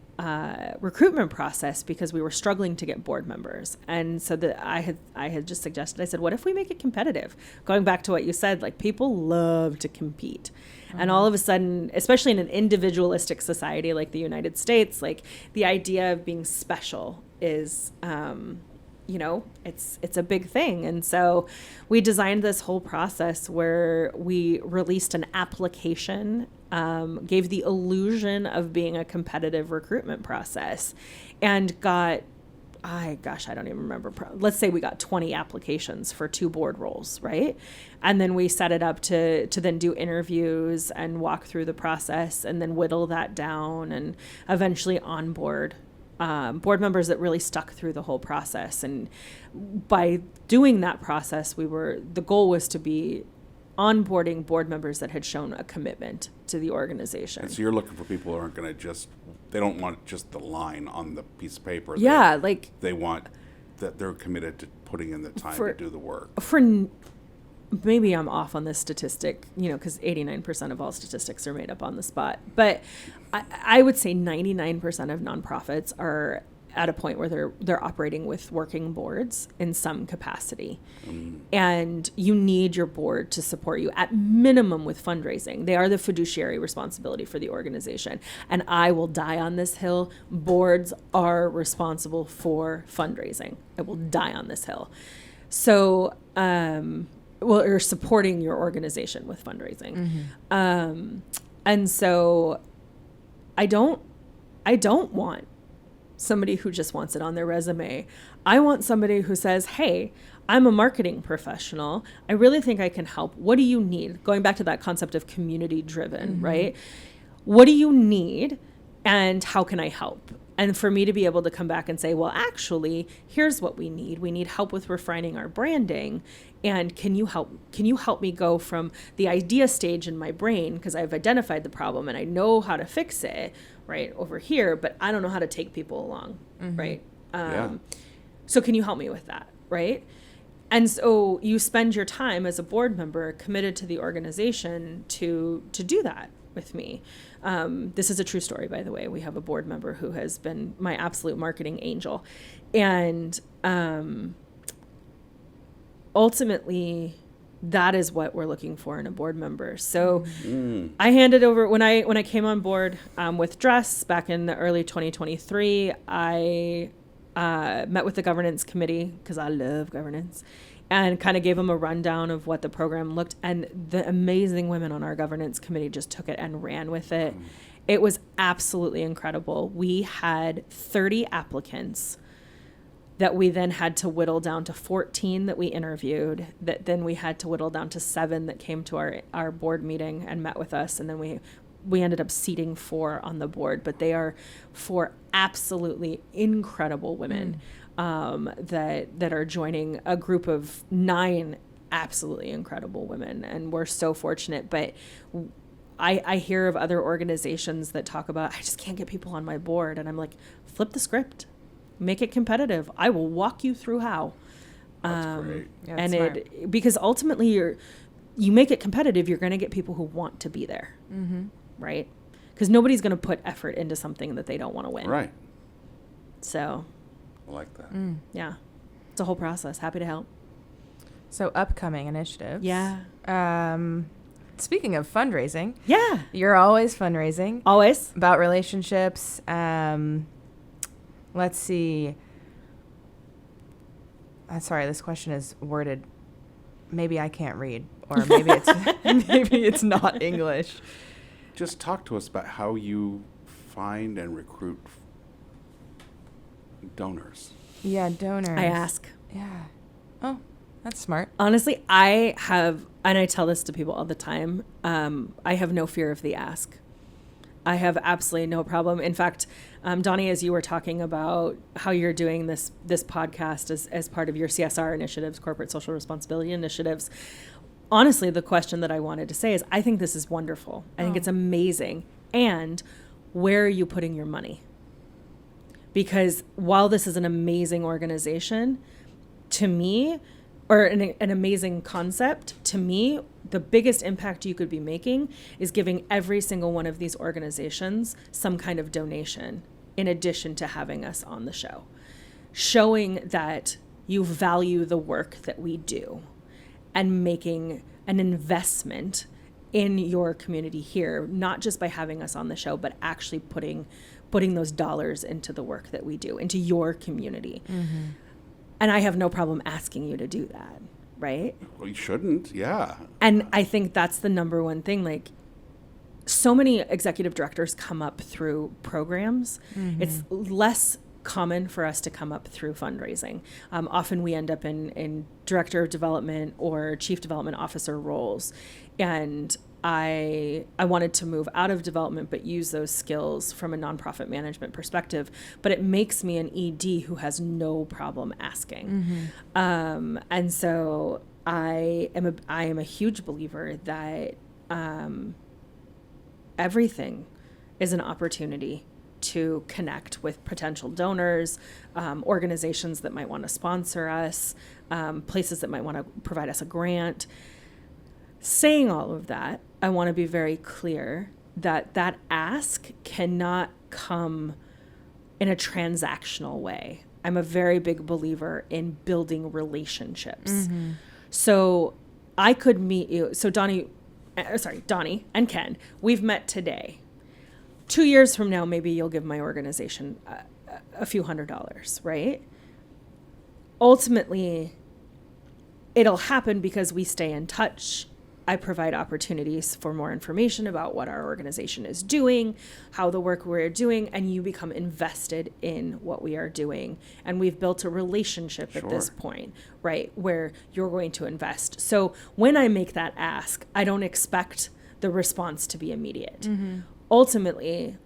recruitment process because we were struggling to get board members. And so I had just suggested, I said, what if we make it competitive? Going back to what you said, like, people love to compete. And all of a sudden, especially in an individualistic society like the United States, like, the idea of being special is, you know, it's a big thing. And so we designed this whole process where we released an application, gave the illusion of being a competitive recruitment process, and got, I don't even remember. Let's say we got 20 applications for 2 board roles, right? And then we set it up to then do interviews and walk through the process and then whittle that down and eventually onboard board members that really stuck through the whole process. And by doing that process, the goal was to be onboarding board members that had shown a commitment to the organization. And so you're looking for people who aren't going to they don't want just the line on the piece of paper. Yeah, They want that they're committed to putting in the time to do the work. Maybe I'm off on this statistic, you know, because 89% of all statistics are made up on the spot. But I would say 99% of nonprofits are at a point where they're operating with working boards in some capacity. And you need your board to support you at minimum with fundraising. They are the fiduciary responsibility for the organization. And I will die on this hill. Boards are responsible for fundraising. I will die on this hill. So, you're supporting your organization with fundraising. And so I don't want somebody who just wants it on their resume. I want somebody who says, hey, I'm a marketing professional. I really think I can help. What do you need? Going back to that concept of community driven, right? What do you need and how can I help? And for me to be able to come back and say, well, actually, here's what we need. We need help with refining our branding. And can you help me go from the idea stage in my brain, because I've identified the problem and I know how to fix it, right, over here, but I don't know how to take people along, right? So can you help me with that, right? And so you spend your time as a board member committed to the organization to do that with me. This is a true story, by the way. We have a board member who has been my absolute marketing angel. And ultimately, that is what we're looking for in a board member. So I handed over, when I came on board with Dress back in the early 2023, I met with the governance committee, because I love governance, and kind of gave them a rundown of what the program looked. And the amazing women on our governance committee just took it and ran with it. It was absolutely incredible. We had 30 applicants that we then had to whittle down to 14 that we interviewed, that then we had to whittle down to 7 that came to our board meeting and met with us. And then we ended up seating 4 on the board, but they are 4 absolutely incredible women that are joining a group of 9 absolutely incredible women. And we're so fortunate. But I hear of other organizations that talk about, I just can't get people on my board. And I'm like, flip the script. Make it competitive. I will walk you through how. That's great. Yeah, And smart. because ultimately you make it competitive, you're going to get people who want to be there. Right? Because nobody's going to put effort into something that they don't want to win. Right. So, I like that. yeah, it's a whole process. Happy to help. So upcoming initiatives. Yeah. Speaking of fundraising. Yeah. You're always fundraising. Always. About relationships. Let's see. Sorry, this question is worded. Maybe I can't read, or maybe it's not English. Just talk to us about how you find and recruit donors. Yeah, donors. I ask. Yeah. Oh, that's smart. Honestly, I have, and I tell this to people all the time, I have no fear of the ask. I have absolutely no problem. In fact, Doni, as you were talking about how you're doing this podcast as part of your CSR initiatives, corporate social responsibility initiatives, honestly, the question that I wanted to say is, I think this is wonderful. I think it's amazing. And where are you putting your money? Because while this is an amazing organization, to me, or an amazing concept, to me, the biggest impact you could be making is giving every single one of these organizations some kind of donation in addition to having us on the show. Showing that you value the work that we do and making an investment in your community here, not just by having us on the show, but actually putting those dollars into the work that we do, into your community. And I have no problem asking you to do that, right? Well, you shouldn't, yeah. And I think that's the number one thing. Like, so many executive directors come up through programs. It's less common for us to come up through fundraising. Often we end up in director of development or chief development officer roles. And I wanted to move out of development, but use those skills from a nonprofit management perspective. But it makes me an ED who has no problem asking. And so I am a huge believer that everything is an opportunity to connect with potential donors, organizations that might want to sponsor us, places that might want to provide us a grant. Saying all of that, I want to be very clear that that ask cannot come in a transactional way. I'm a very big believer in building relationships. So I could meet you. So Doni and Ken, we've met today. 2 years from now, maybe you'll give my organization a few $100s, right? Ultimately, it'll happen because we stay in touch. I provide opportunities for more information about what our organization is doing, how the work we're doing, and you become invested in what we are doing. And we've built a relationship at this point, right, where you're going to invest. So when I make that ask, I don't expect the response to be immediate. Ultimately,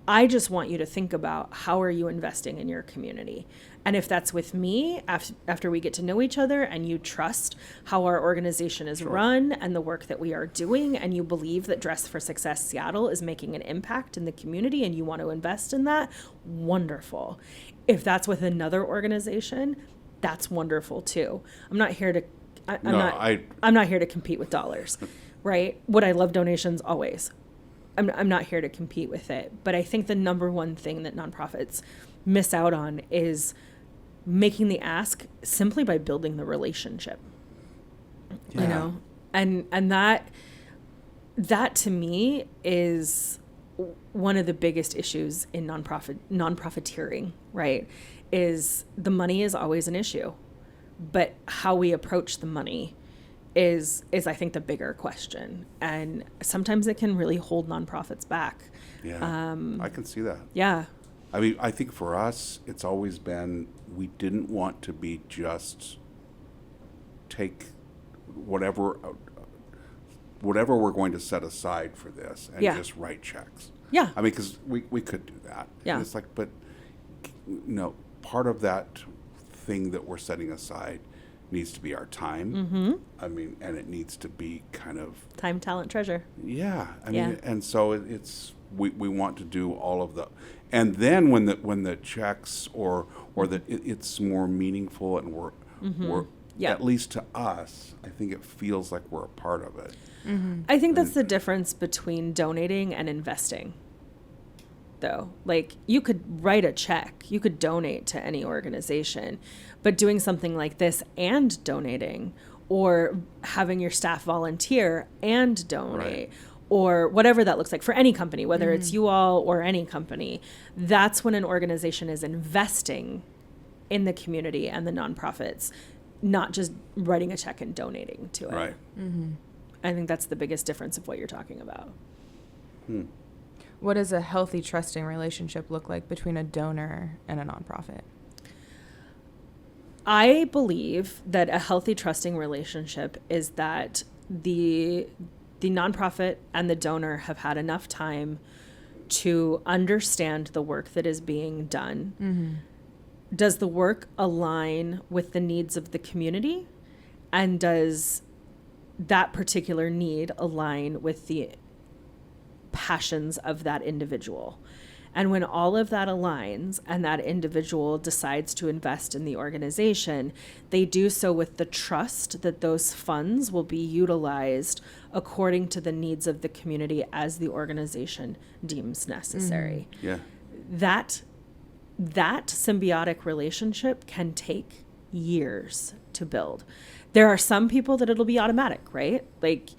I just want you to think about how are you investing in your community. And if that's with me, after we get to know each other and you trust how our organization is run and the work that we are doing, and you believe that Dress for Success Seattle is making an impact in the community and you want to invest in that, wonderful. If that's with another organization, that's wonderful too. I'm not here to I'm not here to compete with dollars, right? Would I love donations? Always. I'm not here to compete with it. But I think the number one thing that nonprofits miss out on is making the ask simply by building the relationship. You know? And that to me is one of the biggest issues in non-profiteering, right, is the money is always an issue, but how we approach the money is I think the bigger question, and sometimes it can really hold nonprofits back. Yeah, I can see that. Yeah. I mean, I think for us, it's always been, we didn't want to be just take whatever we're going to set aside for this and just write checks. Yeah. I mean, because we could do that. Yeah. And it's like, but no, part of that thing that we're setting aside needs to be our time. Mm-hmm. I mean, and it needs to be kind of Time, talent, treasure. yeah. I mean, and so it's we want to do all of the, and then when the checks or that it's more meaningful and we're at least to us, I think it feels like we're a part of it. Mm-hmm. I think that's the difference between donating and investing, though. Like, you could write a check, you could donate to any organization, but doing something like this and donating, or having your staff volunteer and donate, or whatever that looks like for any company, whether it's you all or any company, that's when an organization is investing in the community and the nonprofits, not just writing a check and donating to it. Right. Mm-hmm. I think that's the biggest difference of what you're talking about. What does a healthy, trusting relationship look like between a donor and a nonprofit? I believe that a healthy, trusting relationship is that the nonprofit and the donor have had enough time to understand the work that is being done. Mm-hmm. Does the work align with the needs of the community? And does that particular need align with the passions of that individual? And when all of that aligns and that individual decides to invest in the organization, they do so with the trust that those funds will be utilized according to the needs of the community as the organization deems necessary. Yeah. That symbiotic relationship can take years to build. There are some people that it'll be automatic, right? Like,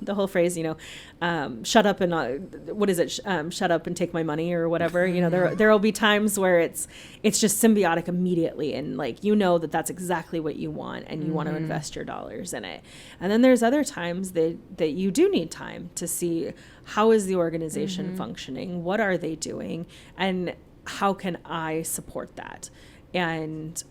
the whole phrase, shut up and shut up and take my money or whatever. There will be times where it's just symbiotic immediately, and like, that's exactly what you want, and you want to invest your dollars in it. And then there's other times that you do need time to see, how is the organization functioning, what are they doing, and how can I support that, and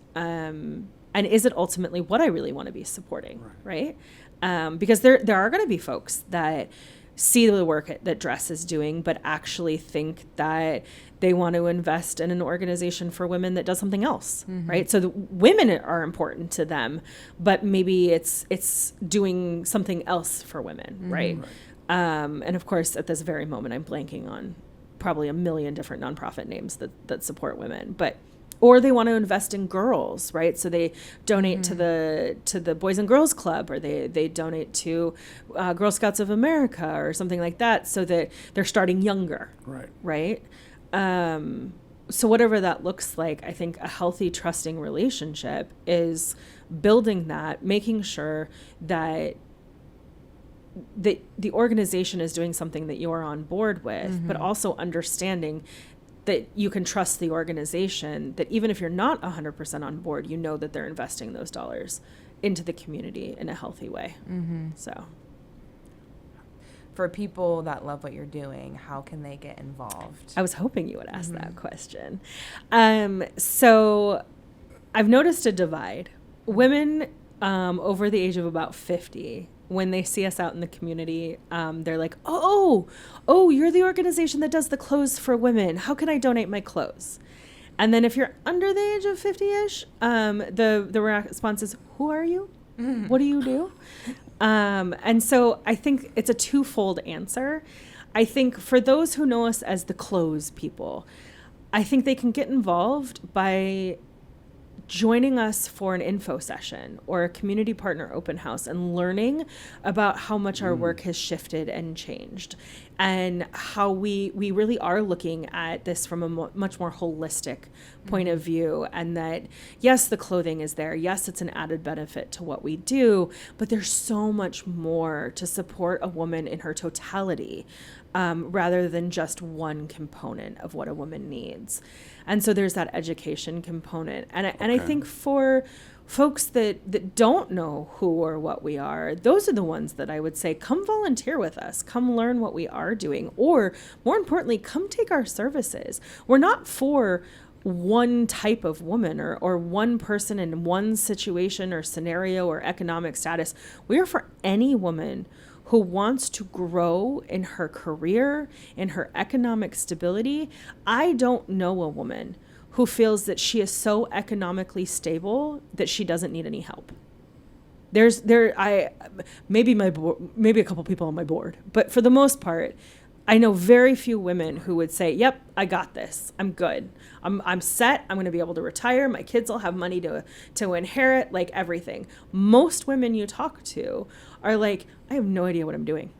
is it ultimately what I really want to be supporting, right? Because there are going to be folks that see the work that Dress is doing, but actually think that they want to invest in an organization for women that does something else, right? So the women are important to them, but maybe it's doing something else for women, right? And of course, at this very moment, I'm blanking on probably a million different nonprofit names that support women, or they want to invest in girls, right? So they donate to the Boys and Girls Club, or they donate to Girl Scouts of America or something like that, so that they're starting younger, right? So whatever that looks like, I think a healthy, trusting relationship is building that, making sure that the organization is doing something that you're on board with, but also understanding that you can trust the organization, that even if you're not 100% on board, that they're investing those dollars into the community in a healthy way. So for people that love what you're doing, how can they get involved? I was hoping you would ask that question. So I've noticed a divide. Women over the age of about 50, when they see us out in the community, they're like, oh, you're the organization that does the clothes for women. How can I donate my clothes? And then if you're under the age of 50-ish, the response is, who are you? What do you do? And so I think it's a twofold answer. I think for those who know us as the clothes people, I think they can get involved by joining us for an info session or a community partner open house and learning about how much our work has shifted and changed, and how we really are looking at this from a much more holistic point of view. And that, yes, the clothing is there. Yes, it's an added benefit to what we do, but there's so much more to support a woman in her totality, rather than just one component of what a woman needs. And so there's that education component. And I think for folks that don't know who or what we are, those are the ones that I would say, come volunteer with us, come learn what we are doing, or more importantly, come take our services. We're not for one type of woman or one person in one situation or scenario or economic status. We are for any woman who wants to grow in her career, in her economic stability. I don't know a woman who feels that she is so economically stable that she doesn't need any help. Maybe a couple people on my board, but for the most part, I know very few women who would say, yep, I got this. I'm good. I'm set. I'm going to be able to retire. My kids will have money to inherit, like everything. Most women you talk to are like, I have no idea what I'm doing.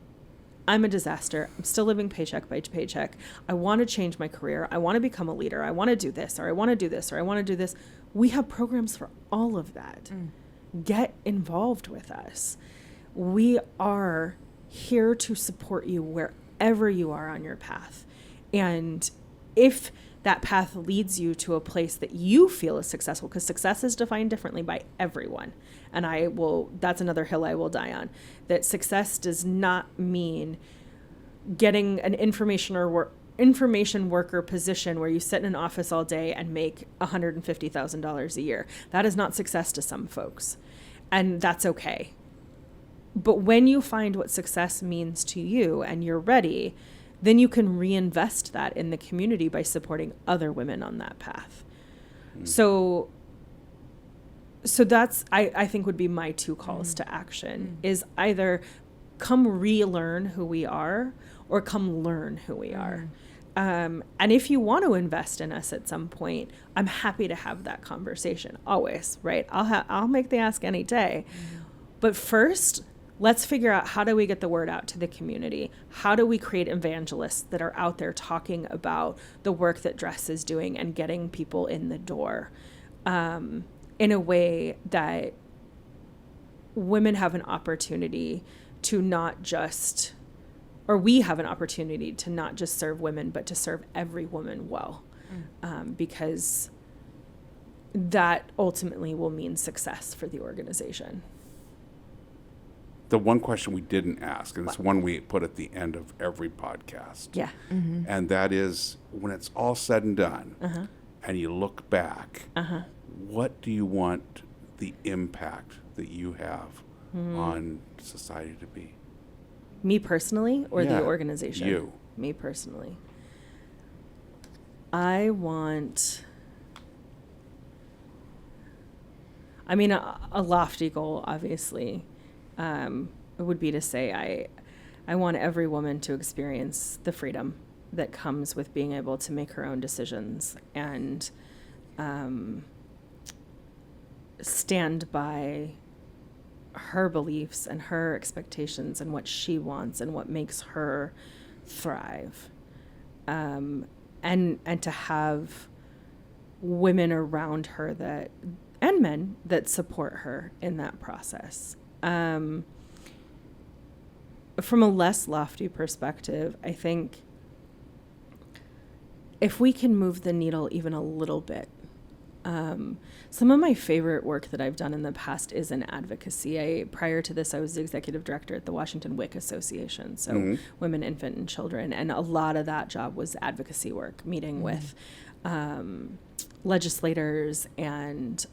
I'm a disaster. I'm still living paycheck by paycheck. I want to change my career. I want to become a leader. I want to do this, or I want to do this, or I want to do this. We have programs for all of that. Get involved with us. We are here to support you wherever you are on your path. And if that path leads you to a place that you feel is successful, because success is defined differently by everyone. And that's another hill I will die on, that success does not mean getting an information worker position where you sit in an office all day and make $150,000 a year. That is not success to some folks. And that's okay. But when you find what success means to you and you're ready, then you can reinvest that in the community by supporting other women on that path. So that's, I think, would be my two calls to action, is either come relearn who we are or come learn who we are. And if you want to invest in us at some point, I'm happy to have that conversation always, right? I'll make the ask any day. But first, let's figure out, how do we get the word out to the community? How do we create evangelists that are out there talking about the work that Dress is doing and getting people in the door, in a way that women have an opportunity to not just, or we have an opportunity to not just serve women, but to serve every woman well, because that ultimately will mean success for the organization. The one question we didn't ask, and it's one we put at the end of every podcast. Yeah. And that is, when it's all said and done, and you look back, what do you want the impact that you have on society to be? Me personally, or Yeah, the organization? you. Me personally. I want, a lofty goal, obviously, would be to say I want every woman to experience the freedom that comes with being able to make her own decisions and stand by her beliefs and her expectations and what she wants and what makes her thrive. And to have women around her and men that support her in that process. From a less lofty perspective, I think if we can move the needle even a little bit, some of my favorite work that I've done in the past is in advocacy. Prior to this, I was the executive director at the Washington WIC Association, so Women, Infant, and Children, and a lot of that job was advocacy work, meeting with legislators and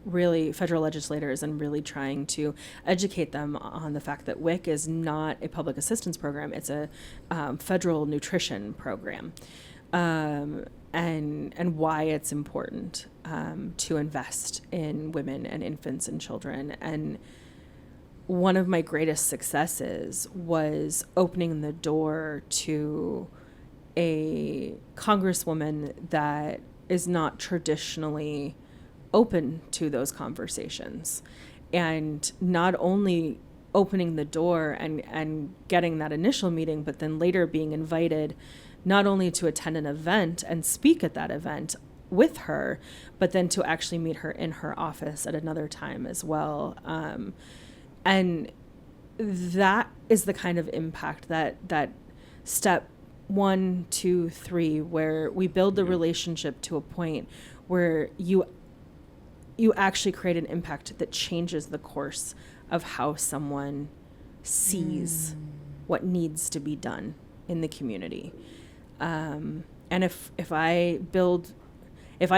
really federal legislators, and really trying to educate them on the fact that WIC is not a public assistance program. It's a federal nutrition program, and why it's important to invest in women and infants and children. And one of my greatest successes was opening the door to a congresswoman that is not traditionally open to those conversations, and not only opening the door and getting that initial meeting, but then later being invited not only to attend an event and speak at that event with her, but then to actually meet her in her office at another time as well. And that is the kind of impact that step 1, 2, 3, where we build the relationship to a point where you actually create an impact that changes the course of how someone sees what needs to be done in the community. And if I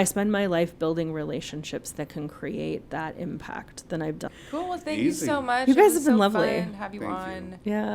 spend my life building relationships that can create that impact, then I've done. Cool. Well, thank you Easy. so much. You It guys was have been so lovely. fun to have you Thank you. on. Yeah.